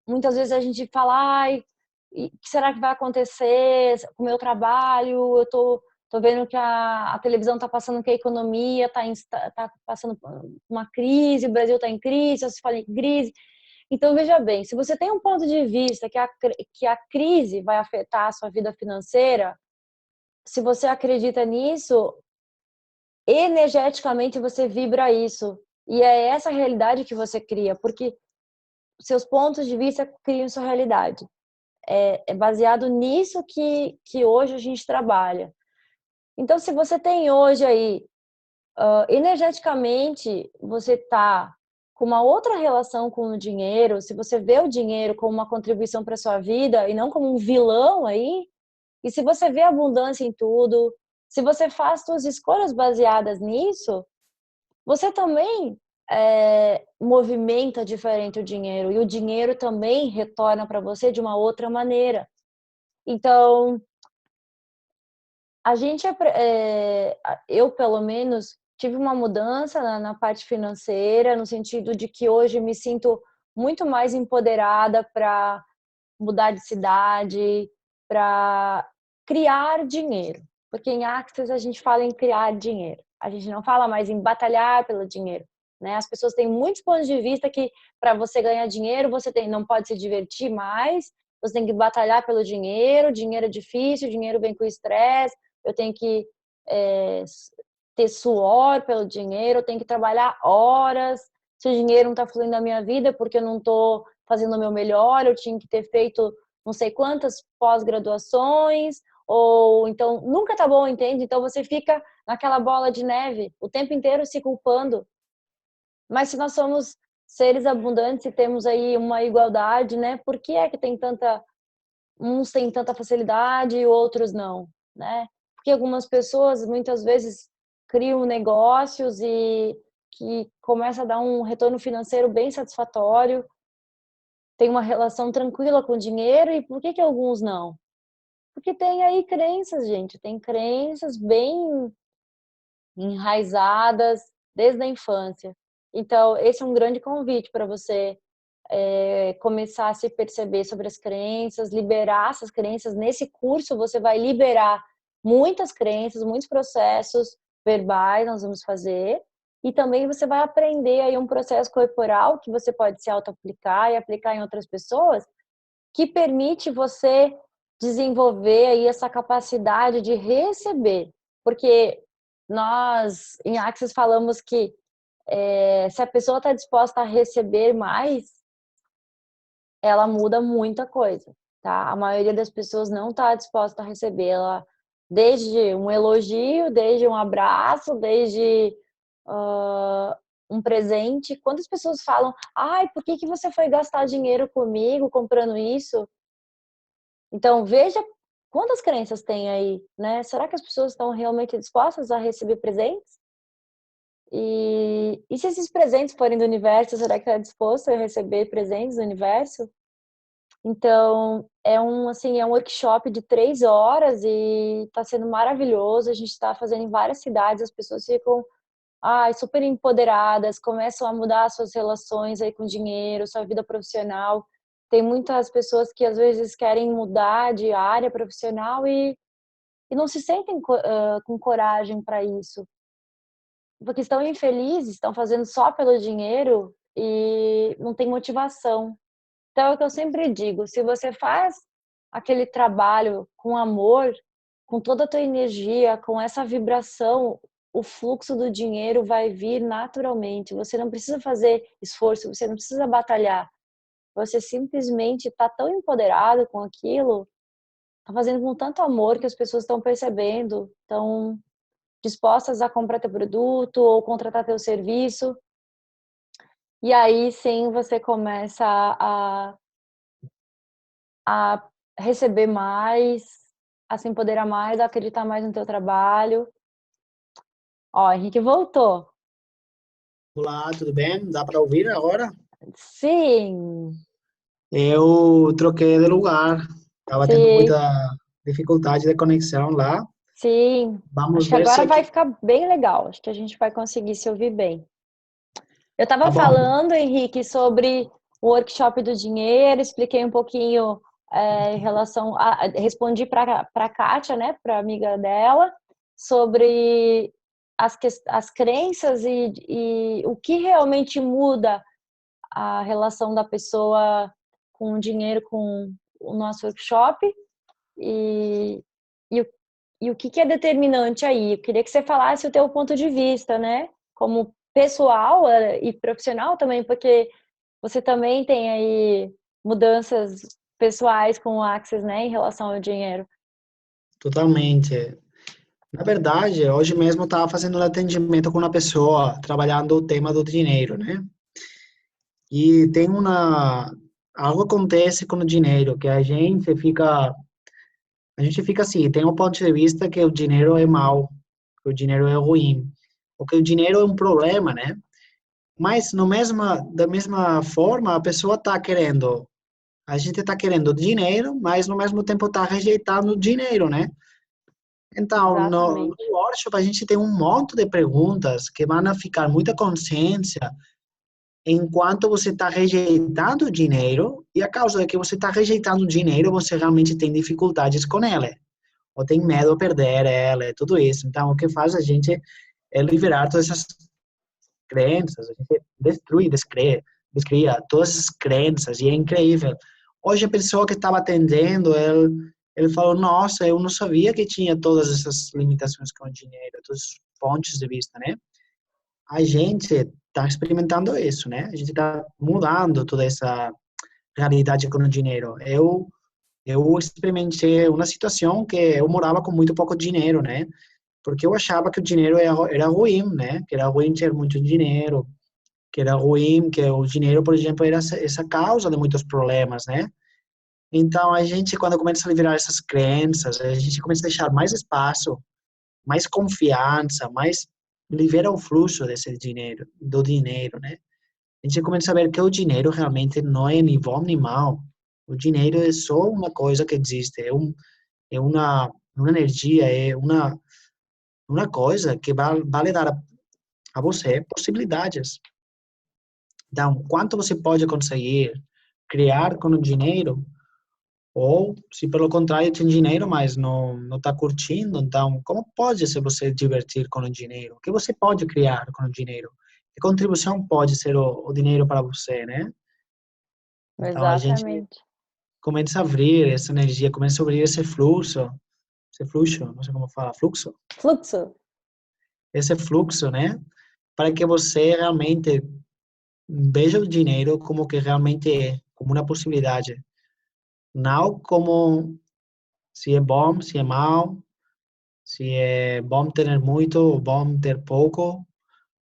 Muitas vezes a gente fala, ai, o que será que vai acontecer com o meu trabalho? Eu tô vendo que a televisão está passando que a economia tá passando uma crise, o Brasil está em crise, você fala em crise. Então, veja bem, se você tem um ponto de vista que a crise vai afetar a sua vida financeira, se você acredita nisso, energeticamente você vibra isso. E é essa realidade que você cria, porque seus pontos de vista criam sua realidade. É baseado nisso que hoje a gente trabalha. Então, se você tem hoje aí, energeticamente, você está com uma outra relação com o dinheiro, se você vê o dinheiro como uma contribuição para sua vida e não como um vilão aí, e se você vê abundância em tudo, se você faz suas escolhas baseadas nisso, você também movimenta diferente o dinheiro e o dinheiro também retorna para você de uma outra maneira. Então, a gente, eu pelo menos tive uma mudança na parte financeira, no sentido de que hoje me sinto muito mais empoderada para mudar de cidade, para criar dinheiro. Porque em Axis a gente fala em criar dinheiro. A gente não fala mais em batalhar pelo dinheiro, né? As pessoas têm muitos pontos de vista que para você ganhar dinheiro, não pode se divertir mais, você tem que batalhar pelo dinheiro, dinheiro é difícil, dinheiro vem com estresse, eu tenho que ter suor pelo dinheiro, eu tenho que trabalhar horas, se o dinheiro não está fluindo na minha vida porque eu não estou fazendo o meu melhor, eu tinha que ter feito não sei quantas pós-graduações, ou então nunca tá bom, entende? Então você fica naquela bola de neve o tempo inteiro se culpando. Mas se nós somos seres abundantes e temos aí uma igualdade, né? Por que é que tem uns têm tanta facilidade e outros não, né? Porque algumas pessoas muitas vezes criam negócios e que começa a dar um retorno financeiro bem satisfatório, tem uma relação tranquila com o dinheiro, e por que alguns não? Porque tem aí crenças, gente, tem crenças bem enraizadas desde a infância. Então, esse é um grande convite para você começar a se perceber sobre as crenças, liberar essas crenças. Nesse curso, você vai liberar muitas crenças, muitos processos verbais nós vamos fazer. E também você vai aprender aí um processo corporal que você pode se auto-aplicar e aplicar em outras pessoas, que permite você desenvolver aí essa capacidade de receber. Porque nós, em Axis, falamos que se a pessoa está disposta a receber mais, ela muda muita coisa, tá? A maioria das pessoas não está disposta a receber. Ela, desde um elogio, desde um abraço, desde um presente. Quantas pessoas falam, ai, por que você foi gastar dinheiro comigo comprando isso? Então, veja quantas crenças tem aí, né? Será que as pessoas estão realmente dispostas a receber presentes? E se esses presentes forem do universo, será que está disposto a receber presentes do universo? Então, assim, é um workshop de 3 horas e está sendo maravilhoso. A gente está fazendo em várias cidades, as pessoas ficam super empoderadas, começam a mudar suas relações aí com dinheiro, sua vida profissional. Tem muitas pessoas que às vezes querem mudar de área profissional e não se sentem com coragem para isso, porque estão infelizes, estão fazendo só pelo dinheiro e não tem motivação. Então, é o que eu sempre digo, se você faz aquele trabalho com amor, com toda a tua energia, com essa vibração, o fluxo do dinheiro vai vir naturalmente. Você não precisa fazer esforço, você não precisa batalhar. Você simplesmente está tão empoderado com aquilo, está fazendo com tanto amor que as pessoas estão percebendo, estão dispostas a comprar teu produto ou contratar teu serviço. E aí sim você começa a receber mais, a se empoderar mais, a acreditar mais no teu trabalho. Ó, Henrique voltou. Olá, tudo bem? Dá para ouvir agora? Sim, Eu troquei de lugar. Estava tendo sim, muita dificuldade de conexão lá. sim. Acho Vamos que ver se agora vai aqui. ficar bem legal. Acho que a gente vai conseguir se ouvir bem. Eu estava Tá bom. falando, Henrique, sobre o workshop do dinheiro, expliquei um pouquinho em relação a, respondi para a Kátia, né, para amiga dela, sobre as crenças e o que realmente muda a relação da pessoa com o dinheiro, com o nosso workshop e, e, o, e o que é determinante aí. Eu queria que você falasse o teu ponto de vista, né? Como pessoal e profissional também, porque você também tem aí mudanças pessoais com o Axis, né, em relação ao dinheiro. Totalmente. Na verdade, hoje mesmo eu estava fazendo um atendimento com uma pessoa trabalhando o tema do dinheiro, né? E tem uma algo acontece com o dinheiro que a gente fica assim, tem um ponto de vista que o dinheiro é mau, que o dinheiro é ruim, ou que o dinheiro é um problema, né? Mas da mesma forma, a gente está querendo dinheiro, mas no mesmo tempo está rejeitando o dinheiro, né? Então, no Exatamente. workshop a gente tem um monte de perguntas que vão ficar muita consciência enquanto você está rejeitando o dinheiro, e a causa de que você está rejeitando o dinheiro, você realmente tem dificuldades com ele, ou tem medo de perder ela, tudo isso. Então, o que faz a gente é liberar todas essas crenças, a gente descria todas as crenças, e é incrível. Hoje, a pessoa que estava atendendo, ele falou, nossa, eu não sabia que tinha todas essas limitações com o dinheiro, todos os pontos de vista, né? A gente está experimentando isso, né? A gente está mudando toda essa realidade com o dinheiro. Eu experimentei uma situação que eu morava com muito pouco dinheiro, né? Porque eu achava que o dinheiro era ruim, né? Que era ruim ter muito dinheiro, que era ruim, que o dinheiro, por exemplo, era essa causa de muitos problemas, né? Então, a gente, quando começa a liberar essas crenças, a gente começa a deixar mais espaço, mais confiança, mais libera o fluxo desse dinheiro, do dinheiro, né? A gente começa a ver que o dinheiro realmente não é nem bom nem mal. O dinheiro é só uma coisa que existe, é uma energia, é uma coisa que vai dar a você possibilidades. Então, quanto você pode conseguir criar com o dinheiro, ou se pelo contrário tem dinheiro, mas não está curtindo, então como pode ser você divertir com o dinheiro? O que você pode criar com o dinheiro? Que contribuição pode ser o dinheiro para você, né? Então a gente Exatamente. começa a abrir essa energia, começa a abrir esse fluxo, não sei como fala, fluxo, Fluxo. esse fluxo, né? Para que você realmente veja o dinheiro como que realmente é, como uma possibilidade, não como se é bom, se é mal, se é bom ter muito ou bom ter pouco,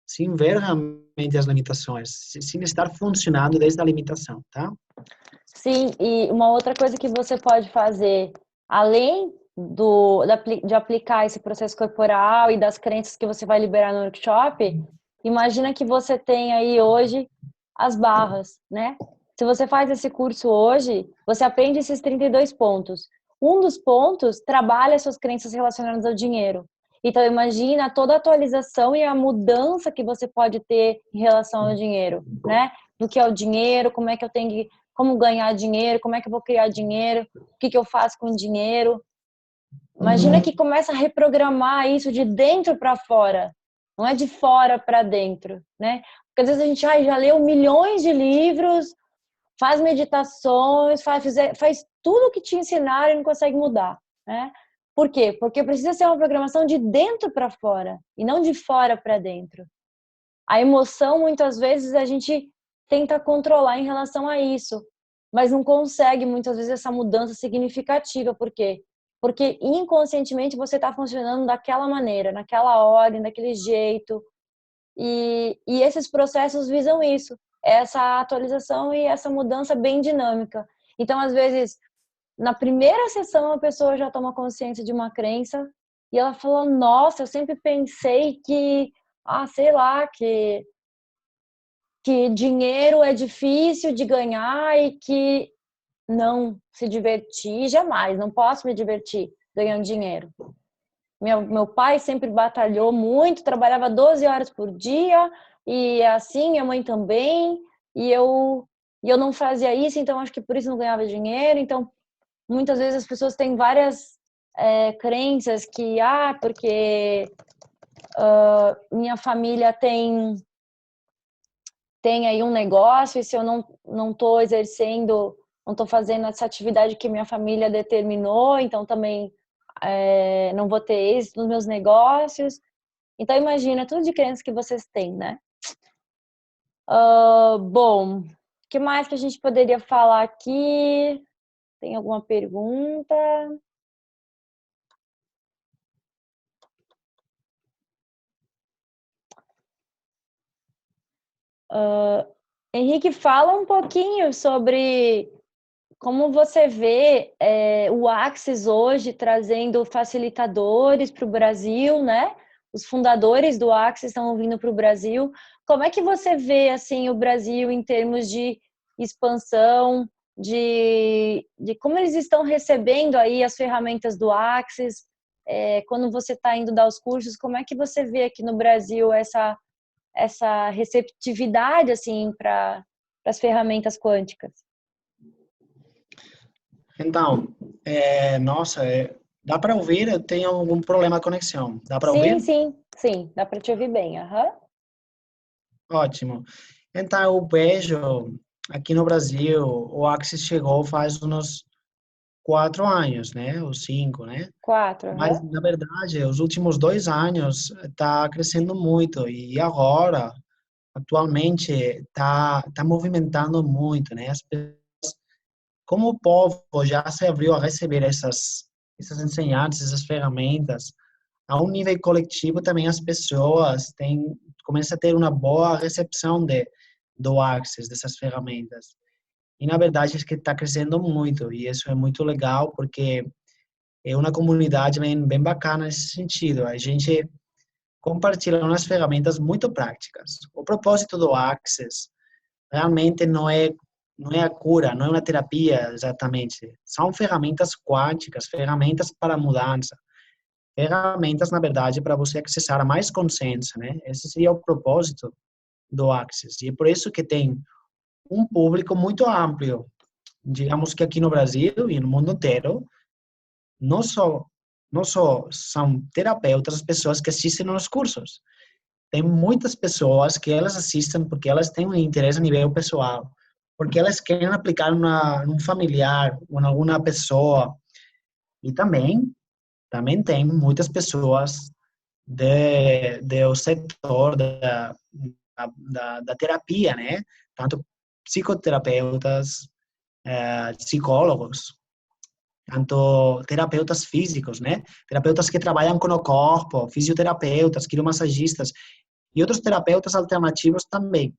sem ver realmente as limitações, sem estar funcionando desde a limitação, tá? Sim, e uma outra coisa que você pode fazer, além de aplicar esse processo corporal e das crenças que você vai liberar no workshop, imagina que você tem aí hoje as barras, né? Se você faz esse curso hoje, você aprende esses 32 pontos. Um dos pontos trabalha suas crenças relacionadas ao dinheiro. Então, imagina toda a atualização e a mudança que você pode ter em relação ao dinheiro, né? Do que é o dinheiro, como é que eu tenho que como ganhar dinheiro, como é que eu vou criar dinheiro, o que eu faço com o dinheiro. Imagina que começa a reprogramar isso de dentro para fora, não é de fora para dentro, né? Porque às vezes a gente já leu milhões de livros, faz meditações, faz tudo o que te ensinaram e não consegue mudar, né? Por quê? Porque precisa ser uma programação de dentro para fora e não de fora para dentro. A emoção, muitas vezes, a gente tenta controlar em relação a isso, mas não consegue, muitas vezes, essa mudança significativa. Por quê? Porque inconscientemente você está funcionando daquela maneira, naquela ordem, daquele jeito. E esses processos visam isso, essa atualização e essa mudança bem dinâmica. Então, às vezes, na primeira sessão, a pessoa já toma consciência de uma crença e ela fala: Nossa, eu sempre pensei que, sei lá, que que dinheiro é difícil de ganhar e que não se divertir jamais, não posso me divertir ganhando dinheiro. Meu pai sempre batalhou muito, trabalhava 12 horas por dia, e assim, minha mãe também, e eu não fazia isso, então acho que por isso não ganhava dinheiro. Então, muitas vezes as pessoas têm várias crenças que, porque minha família tem aí um negócio, e se eu não estou exercendo, não estou fazendo essa atividade que minha família determinou, então também não vou ter êxito nos meus negócios. Então imagina tudo de crenças que vocês têm, né? Bom, o que mais que a gente poderia falar aqui? Tem alguma pergunta? Henrique, fala um pouquinho sobre como você vê o Axis hoje trazendo facilitadores para o Brasil, né? Os fundadores do Axis estão vindo para o Brasil. Como é que você vê assim o Brasil em termos de expansão, de como eles estão recebendo aí as ferramentas do Axis? Quando você está indo dar os cursos, como é que você vê aqui no Brasil essa receptividade assim para as ferramentas quânticas? Então, nossa, dá para ouvir? Eu tenho algum problema de conexão. Dá para Sim, ouvir? sim, sim, dá para te ouvir bem. Aham. Ótimo. Então, eu vejo aqui no Brasil, o Axis chegou faz uns 4 anos, né? Ou 5, né? 4, Mas, aham. na verdade, os últimos 2 anos está crescendo muito. E agora, atualmente, tá movimentando muito, né? Como o povo já se abriu a receber essas ensinanças, essas ferramentas, a um nível coletivo também as pessoas começam a ter uma boa recepção do Access, dessas ferramentas. E na verdade é que está crescendo muito, e isso é muito legal, porque é uma comunidade bem bacana nesse sentido. A gente compartilha umas ferramentas muito práticas. O propósito do Access realmente não é a cura, não é uma terapia exatamente. São ferramentas quânticas, ferramentas para mudança, ferramentas, na verdade, para você acessar a mais consciência, né? Esse seria o propósito do Access. E é por isso que tem um público muito amplo. Digamos que aqui no Brasil e no mundo inteiro, não só, não só são terapeutas as pessoas que assistem aos cursos. Tem muitas pessoas que elas assistem porque elas têm um interesse a nível pessoal, porque elas querem aplicar num familiar ou em alguma pessoa. E também tem muitas pessoas do setor da terapia, né? Tanto psicoterapeutas, psicólogos, tanto terapeutas físicos, né? Terapeutas que trabalham com o corpo, fisioterapeutas, quiromassagistas e outros terapeutas alternativos também.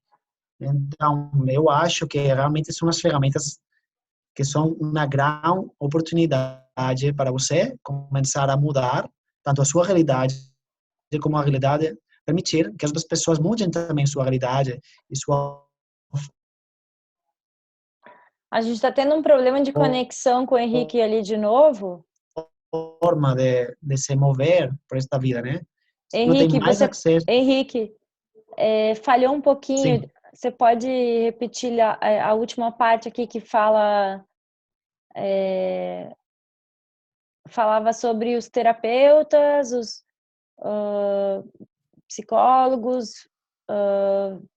Então, eu acho que realmente são as ferramentas que são uma grande oportunidade para você começar a mudar tanto a sua realidade como a realidade, permitir que as outras pessoas mudem também sua realidade e sua A gente está tendo um problema de conexão com o Henrique ali de novo. forma de se mover por esta vida, né? Não tem Henrique, mais acesso. Henrique, falhou um pouquinho. Sim. Você pode repetir a última parte aqui que falava sobre os terapeutas, os psicólogos,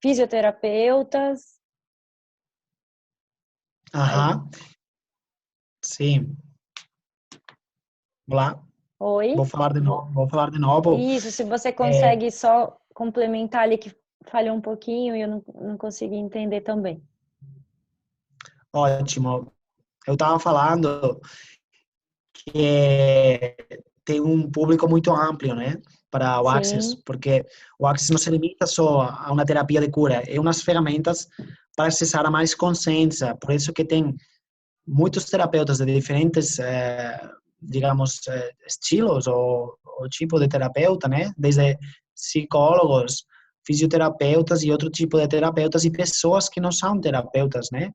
fisioterapeutas. Aham. Sim. Olá. Oi? Vou falar de novo. Isso, se você É, consegue só complementar ali que falhou um pouquinho e eu não consegui entender também. ótimo. Eu estava falando que tem um público muito amplo, né, para o Access, Sim, porque o Access não se limita só a uma terapia de cura, é umas ferramentas para acessar a mais consciência. Por isso que tem muitos terapeutas de diferentes, digamos, estilos ou tipo de terapeuta, né, desde psicólogos, fisioterapeutas e outro tipo de terapeutas e pessoas que não são terapeutas, né?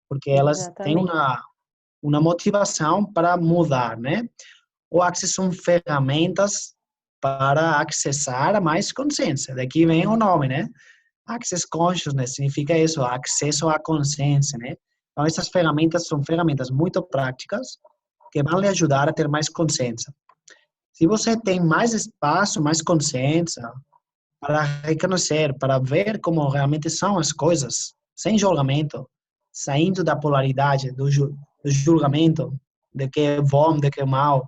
Porque elas têm Exatamente. uma motivação para mudar, né? O Access são ferramentas para acessar a mais consciência. Daqui vem o nome, né? Access Consciousness significa isso, acesso à consciência, né? Então, essas ferramentas são ferramentas muito práticas que vão lhe ajudar a ter mais consciência. Se você tem mais espaço, mais consciência para reconhecer, para ver como realmente são as coisas, sem julgamento, saindo da polaridade, do julgamento, de que é bom, de que é mal,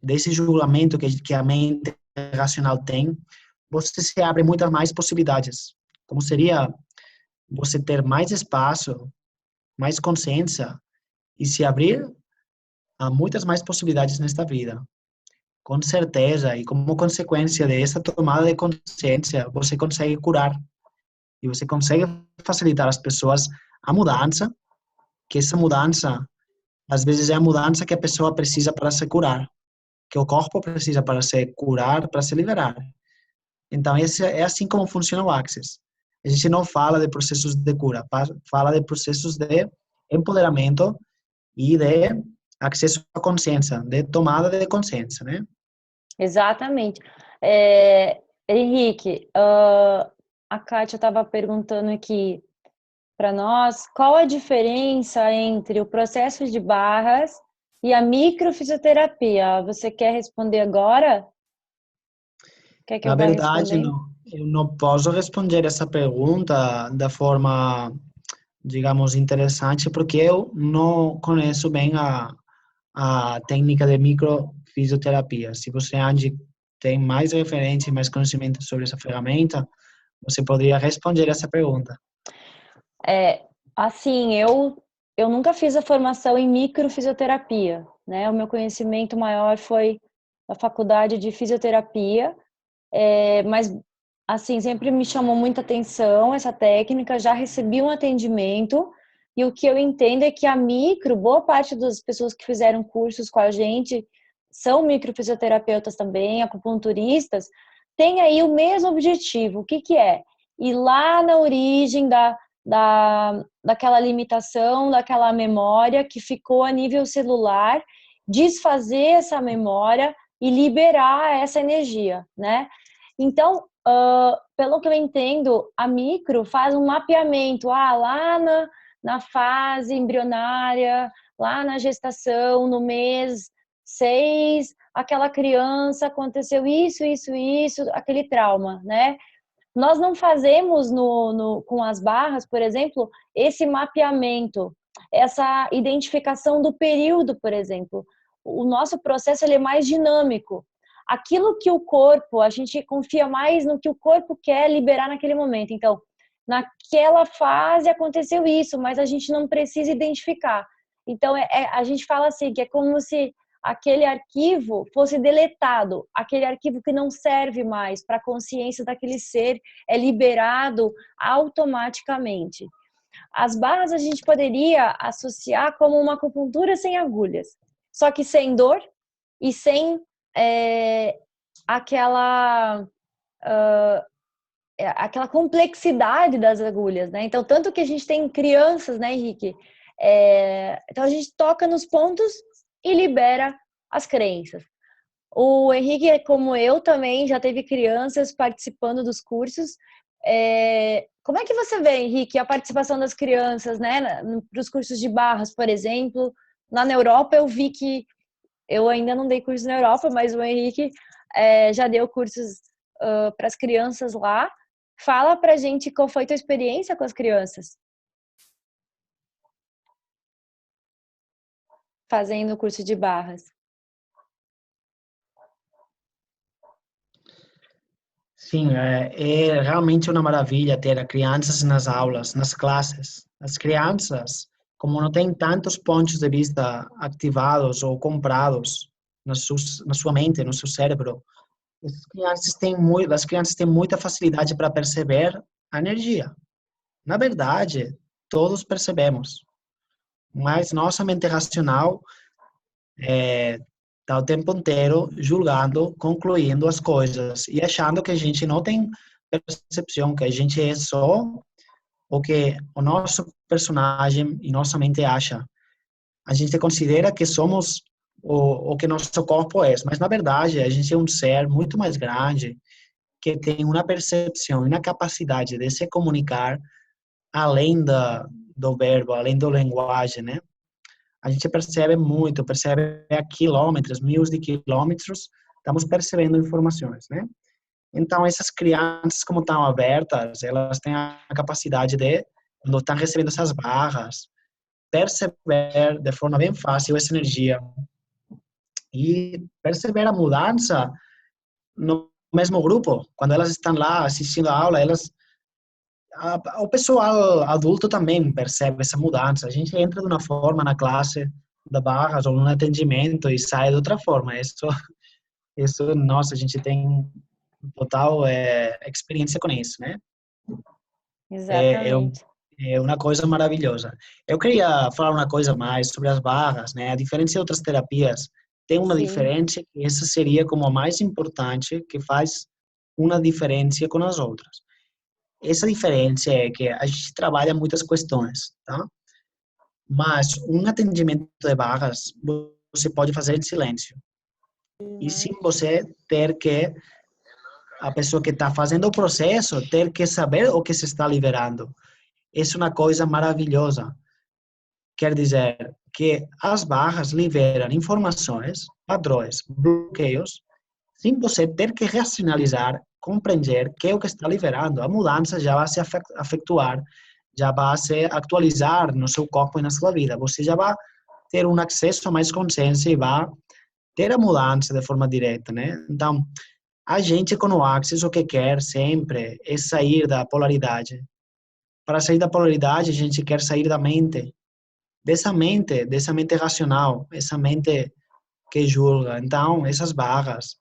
desse julgamento que a mente racional tem, você se abre muitas mais possibilidades. Como seria você ter mais espaço, mais consciência e se abrir a muitas mais possibilidades nesta vida. Com certeza, e como consequência dessa tomada de consciência, você consegue curar e você consegue facilitar às pessoas a mudança, que essa mudança, às vezes, é a mudança que a pessoa precisa para se curar, que o corpo precisa para se curar, para se liberar. Então, esse é assim como funciona o Access. A gente não fala de processos de cura, fala de processos de empoderamento e de acesso à consciência, de tomada de consciência, né? Exatamente. Henrique, a Kátia estava perguntando aqui para nós qual a diferença entre o processo de barras e a microfisioterapia. Você quer responder agora? Quer que Na eu vá verdade, respondendo? não, eu não posso responder essa pergunta da forma, digamos, interessante, porque eu não conheço bem a técnica de microfisioterapia. Se você, Andy, tem mais referência e mais conhecimento sobre essa ferramenta, você poderia responder essa pergunta. Assim, eu nunca fiz a formação em microfisioterapia, né? O meu conhecimento maior foi da faculdade de fisioterapia, mas assim, sempre me chamou muita atenção essa técnica, já recebi um atendimento, e o que eu entendo é que a boa parte das pessoas que fizeram cursos com a gente são microfisioterapeutas também, acupunturistas, tem aí o mesmo objetivo. O que que é? Ir lá na origem daquela limitação, daquela memória que ficou a nível celular, desfazer essa memória e liberar essa energia, né? Então, pelo que eu entendo, a micro faz um mapeamento, lá na fase embrionária, lá na gestação, no mês 6, aquela criança aconteceu isso, aquele trauma, né? Nós não fazemos com as barras, por exemplo, esse mapeamento, essa identificação do período, por exemplo. O nosso processo ele é mais dinâmico. Aquilo que o corpo, a gente confia mais no que o corpo quer liberar naquele momento. Então, naquela fase aconteceu isso, mas a gente não precisa identificar. Então, a gente fala assim, que é como se aquele arquivo fosse deletado, aquele arquivo que não serve mais para a consciência daquele ser é liberado automaticamente. As barras a gente poderia associar como uma acupuntura sem agulhas, só que sem dor e sem aquela aquela complexidade das agulhas, né? Então, tanto que a gente tem crianças, né, Henrique? Então, a gente toca nos pontos e libera as crenças. O Henrique, como eu também, já teve crianças participando dos cursos. Como é que você vê, Henrique, a participação das crianças, né, para os cursos de barras, por exemplo? Lá na Europa, eu vi que eu ainda não dei curso na Europa, mas o Henrique já deu cursos para as crianças lá. Fala pra gente qual foi a tua experiência com as crianças fazendo o curso de barras. Sim, é realmente uma maravilha ter crianças nas aulas, nas classes. As crianças, como não têm tantos pontos de vista ativados ou comprados na sua mente, no seu cérebro, as crianças têm muita facilidade para perceber a energia. Na verdade, todos percebemos, mas nossa mente racional Está o tempo inteiro julgando, concluindo as coisas e achando que a gente não tem percepção, que a gente é só o que o nosso personagem e nossa mente acha. A gente considera que somos o que nosso corpo é, mas na verdade a gente é um ser muito mais grande que tem uma percepção e uma capacidade de se comunicar além do verbo, além da linguagem, né? A gente percebe muito, percebe a quilômetros, mil de quilômetros, estamos percebendo informações, né? Então, essas crianças, como estão abertas, elas têm a capacidade de, quando estão recebendo essas barras, perceber de forma bem fácil essa energia e perceber a mudança no mesmo grupo. Quando elas estão lá assistindo a aula, o pessoal adulto também percebe essa mudança. A gente entra de uma forma na classe da barras ou no atendimento e sai de outra forma. Isso, nossa, a gente tem total experiência com isso, né? É, é, um- Exatamente. é uma coisa maravilhosa. Eu queria falar uma coisa mais sobre as barras, né? A diferença de outras terapias tem uma Sim. diferença que essa seria como a mais importante que faz uma diferença com as outras. Essa diferença é que a gente trabalha muitas questões, tá? Mas um atendimento de barras você pode fazer em silêncio. E sem você ter que, a pessoa que está fazendo o processo, ter que saber o que se está liberando. Isso é uma coisa maravilhosa. Quer dizer que as barras liberam informações, padrões, bloqueios, sem você ter que racionalizar, compreender que é o que está liberando. A mudança já vai se efetuar, já vai se atualizar no seu corpo e na sua vida. Você já vai ter um acesso a mais consciência e vai ter a mudança de forma direta, né? Então, a gente com o Access o que quer sempre é sair da polaridade. Para sair da polaridade, a gente quer sair da mente, dessa mente racional, essa mente que julga. Então, essas barras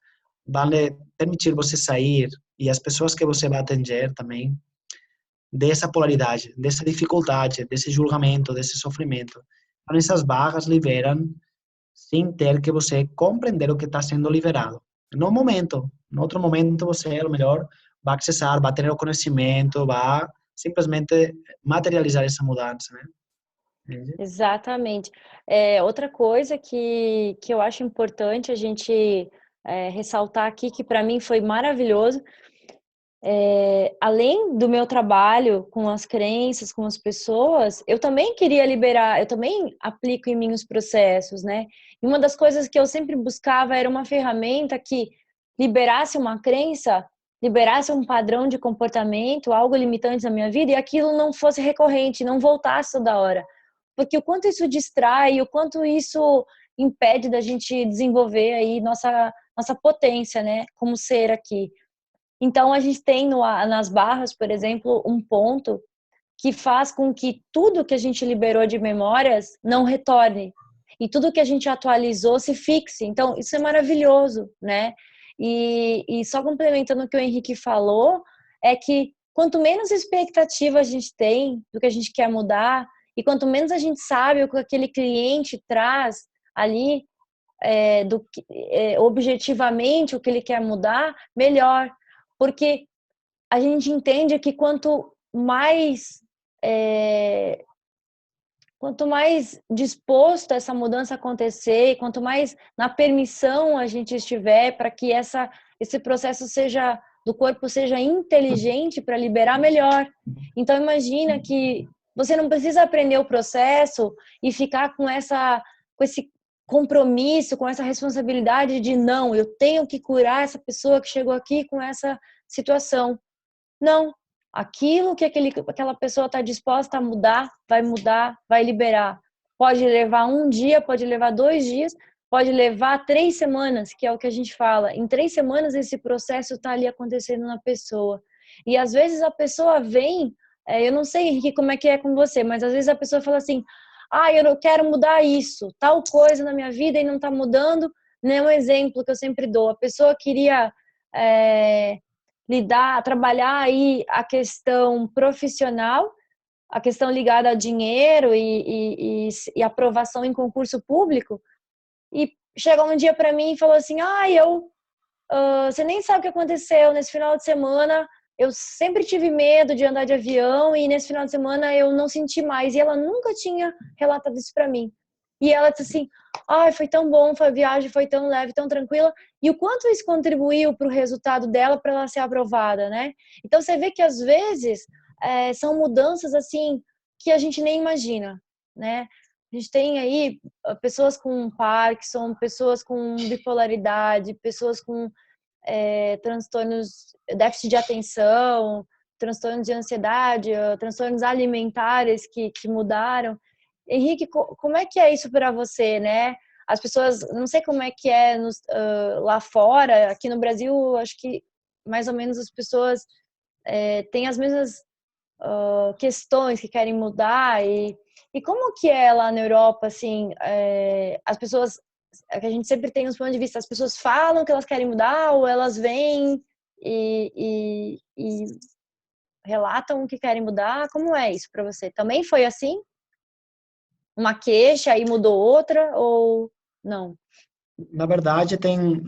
vão lhe permitir você sair e as pessoas que você vai atender também dessa polaridade, dessa dificuldade, desse julgamento, desse sofrimento. Então, essas barras liberam sem ter que você compreender o que está sendo liberado. No momento, no outro momento, você, a melhor, vai acessar, vai ter o conhecimento, vai simplesmente materializar essa mudança, né? Entende? Exatamente. Outra coisa que eu acho importante a gente ressaltar aqui, que para mim foi maravilhoso, além do meu trabalho com as crenças, com as pessoas, eu também queria liberar, eu também aplico em mim os processos, né? E uma das coisas que eu sempre buscava era uma ferramenta que liberasse uma crença, liberasse um padrão de comportamento, algo limitante na minha vida, e aquilo não fosse recorrente, não voltasse toda hora. Porque o quanto isso distrai, o quanto isso impede da gente desenvolver aí nossa potência, né, como ser aqui. Então, a gente tem nas barras, por exemplo, um ponto que faz com que tudo que a gente liberou de memórias não retorne. E tudo que a gente atualizou se fixe. Então, isso é maravilhoso, né? E só complementando o que o Henrique falou, é que quanto menos expectativa a gente tem do que a gente quer mudar, e quanto menos a gente sabe o que aquele cliente traz ali, objetivamente o que ele quer mudar, melhor. Porque a gente entende que quanto mais disposto essa mudança acontecer, quanto mais na permissão a gente estiver para que esse processo do corpo seja inteligente para liberar, melhor. Então imagina que você não precisa aprender o processo e ficar com esse compromisso, com essa responsabilidade de não, eu tenho que curar essa pessoa que chegou aqui com essa situação. Não, aquilo que aquela pessoa está disposta a mudar, vai liberar. Pode levar um dia, pode levar 2 dias, pode levar 3 semanas, que é o que a gente fala. Em 3 semanas esse processo está ali acontecendo na pessoa. E às vezes a pessoa vem, eu não sei, Henrique, como é que é com você, mas às vezes a pessoa fala assim, eu não quero mudar isso, tal coisa na minha vida e não está mudando. Não é um exemplo que eu sempre dou. A pessoa queria trabalhar aí a questão profissional, a questão ligada a dinheiro e aprovação em concurso público, e chegou um dia para mim e falou assim, você nem sabe o que aconteceu nesse final de semana, eu sempre tive medo de andar de avião e nesse final de semana eu não senti mais. E ela nunca tinha relatado isso para mim. E ela disse assim, foi tão bom, a viagem foi tão leve, tão tranquila. E o quanto isso contribuiu para o resultado dela, para ela ser aprovada, né? Então você vê que às vezes são mudanças assim que a gente nem imagina, né? A gente tem aí pessoas com Parkinson, pessoas com bipolaridade, pessoas com transtornos, déficit de atenção, transtornos de ansiedade, transtornos alimentares que mudaram. Henrique, como é que é isso para você, né? As pessoas, não sei como é que é lá fora, aqui no Brasil, acho que mais ou menos as pessoas têm as mesmas questões que querem mudar e como que é lá na Europa, assim, as pessoas, que a gente sempre tem os pontos de vista, as pessoas falam que elas querem mudar ou elas vêm e relatam que querem mudar, como é isso para você? Também foi assim? Uma queixa e mudou outra ou não? Na verdade, tem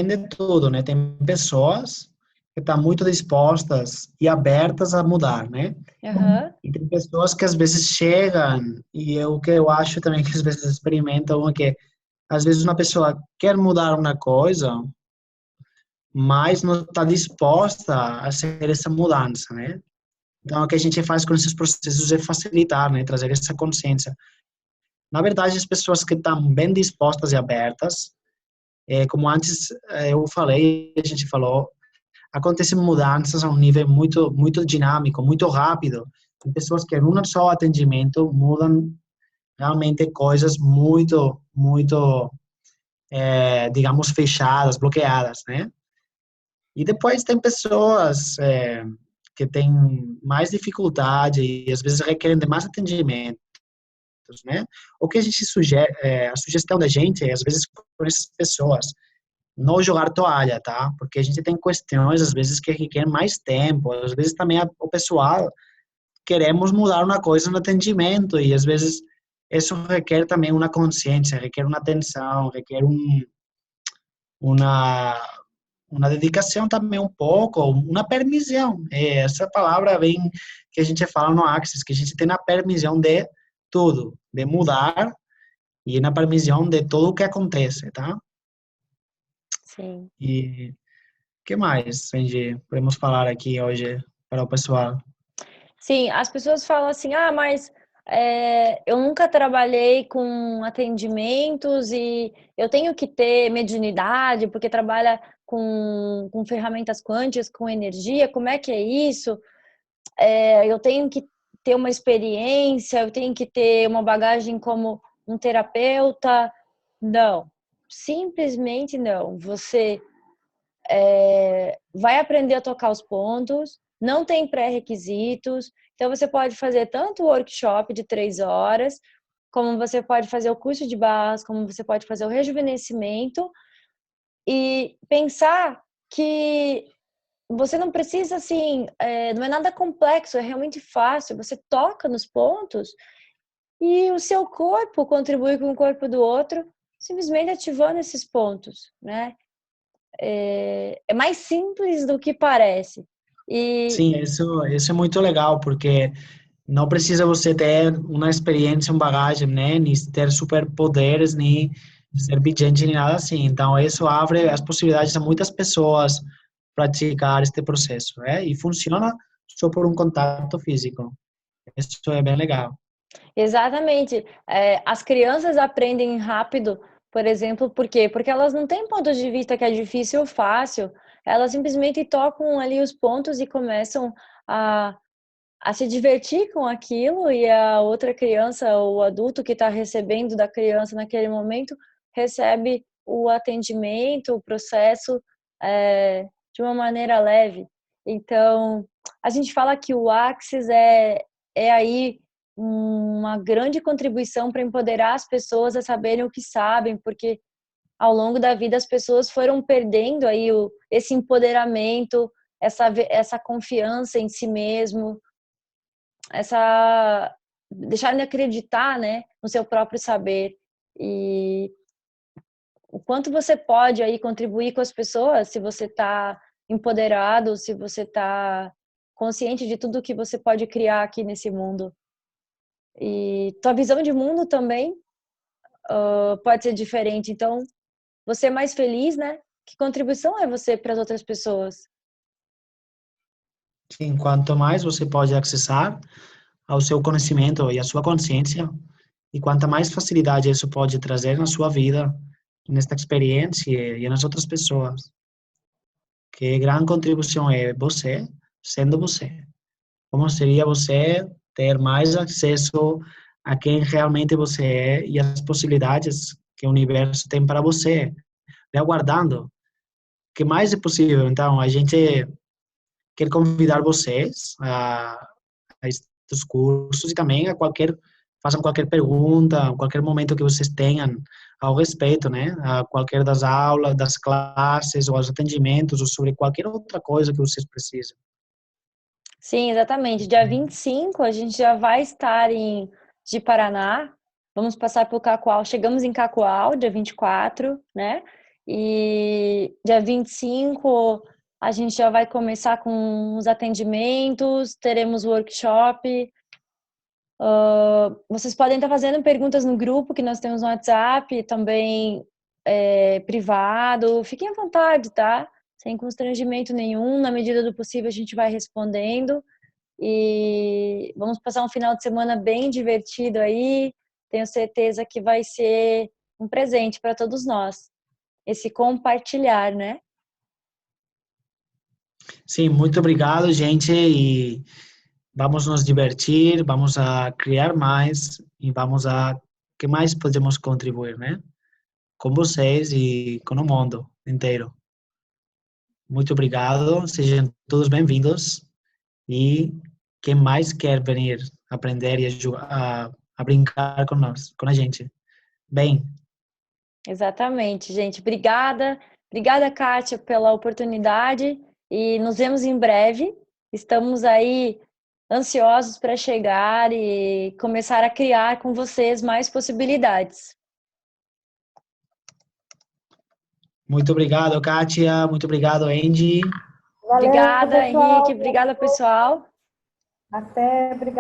de tudo, né? Tem pessoas que estão muito dispostas e abertas a mudar, né? Aham. E tem pessoas que às vezes chegam, e é o que eu acho também que às vezes experimentam, é que às vezes uma pessoa quer mudar uma coisa, mas não está disposta a fazer essa mudança, né? Então, o que a gente faz com esses processos é facilitar, né? Trazer essa consciência. Na verdade, as pessoas que estão bem dispostas e abertas, como antes eu falei, a gente falou, acontecem mudanças a um nível muito, muito dinâmico, muito rápido. Tem pessoas que, em um só atendimento, mudam realmente coisas muito, muito, digamos, fechadas, bloqueadas, né? E depois tem pessoas que têm mais dificuldade e às vezes requerem de mais atendimento, né? O que a gente sugere, a sugestão da gente é, às vezes, com essas pessoas, não jogar toalha, tá? Porque a gente tem questões, às vezes, que requerem mais tempo, às vezes também o pessoal queremos mudar uma coisa no atendimento e às vezes isso requer também uma consciência, requer uma atenção, requer uma uma dedicação também um pouco, uma permissão. Essa palavra vem que a gente fala no Axis, que a gente tem a permissão de tudo, de mudar e na permissão de tudo o que acontece, tá? Sim. E que mais, Angie, podemos falar aqui hoje para o pessoal? Sim, as pessoas falam assim, mas eu nunca trabalhei com atendimentos e eu tenho que ter mediunidade porque trabalha com ferramentas quânticas, com energia, como é que é isso? Eu tenho que ter uma experiência, eu tenho que ter uma bagagem como um terapeuta. Não, simplesmente não. Você vai aprender a tocar os pontos, não tem pré-requisitos, então você pode fazer tanto o workshop de 3 horas, como você pode fazer o curso de barras, como você pode fazer o rejuvenescimento e pensar que você não precisa assim, não é nada complexo, é realmente fácil, você toca nos pontos e o seu corpo contribui com o corpo do outro, simplesmente ativando esses pontos, né? É mais simples do que parece. E Sim, isso é muito legal, porque não precisa você ter uma experiência, uma bagagem, né? Nem ter superpoderes, nem ser vidente, nem nada assim. Então, isso abre as possibilidades a muitas pessoas praticar este processo, né? E funciona só por um contato físico. Isso é bem legal. exatamente, as crianças aprendem rápido, por exemplo, por quê? Porque elas não têm pontos de vista que é difícil ou fácil, elas simplesmente tocam ali os pontos e começam a, a se divertir com aquilo e a outra criança, o adulto que está recebendo da criança naquele momento, recebe o atendimento, o processo de uma maneira leve. Então, a gente fala que o Axis é aí uma grande contribuição para empoderar as pessoas a saberem o que sabem, porque ao longo da vida as pessoas foram perdendo aí esse empoderamento, essa confiança em si mesmo, deixaram de acreditar, né, no seu próprio saber. E o quanto você pode aí contribuir com as pessoas, se você está empoderado, se você está consciente de tudo que você pode criar aqui nesse mundo. E tua visão de mundo também pode ser diferente. Então, você é mais feliz, né? Que contribuição é você para as outras pessoas? Sim, quanto mais você pode acessar ao seu conhecimento e à sua consciência, e quanta mais facilidade isso pode trazer na sua vida, nesta experiência e nas outras pessoas. Que grande contribuição é você sendo você. Como seria você ter mais acesso a quem realmente você é e as possibilidades que o universo tem para você, me aguardando. O que mais é possível? Então, a gente quer convidar vocês a estes cursos e também façam qualquer pergunta, qualquer momento que vocês tenham ao respeito, né? A qualquer das aulas, das classes, ou os atendimentos, ou sobre qualquer outra coisa que vocês precisam. Sim, exatamente. Dia 25 a gente já vai estar de Paraná. Vamos passar por Cacoal. Chegamos em Cacoal, dia 24, né? E dia 25 a gente já vai começar com os atendimentos, teremos workshop. Vocês podem estar fazendo perguntas no grupo que nós temos no WhatsApp, também privado. Fiquem à vontade, tá? Sem constrangimento nenhum. Na medida do possível, a gente vai respondendo. E vamos passar um final de semana bem divertido aí. Tenho certeza que vai ser um presente para todos nós. Esse compartilhar, né? Sim, muito obrigado, gente, e vamos nos divertir, vamos a criar mais e vamos a que mais podemos contribuir, né? Com vocês e com o mundo inteiro. Muito obrigado, sejam todos bem-vindos e quem mais quer vir aprender e a brincar com nós, com a gente. Bem, Exatamente, gente. Obrigada. Obrigada, Kátia, pela oportunidade e nos vemos em breve. Estamos aí ansiosos para chegar e começar a criar com vocês mais possibilidades. muito obrigado, Kátia, muito obrigado, Andy. Valeu, Obrigada, pessoal. Henrique. Obrigada, pessoal. Até, obrigada.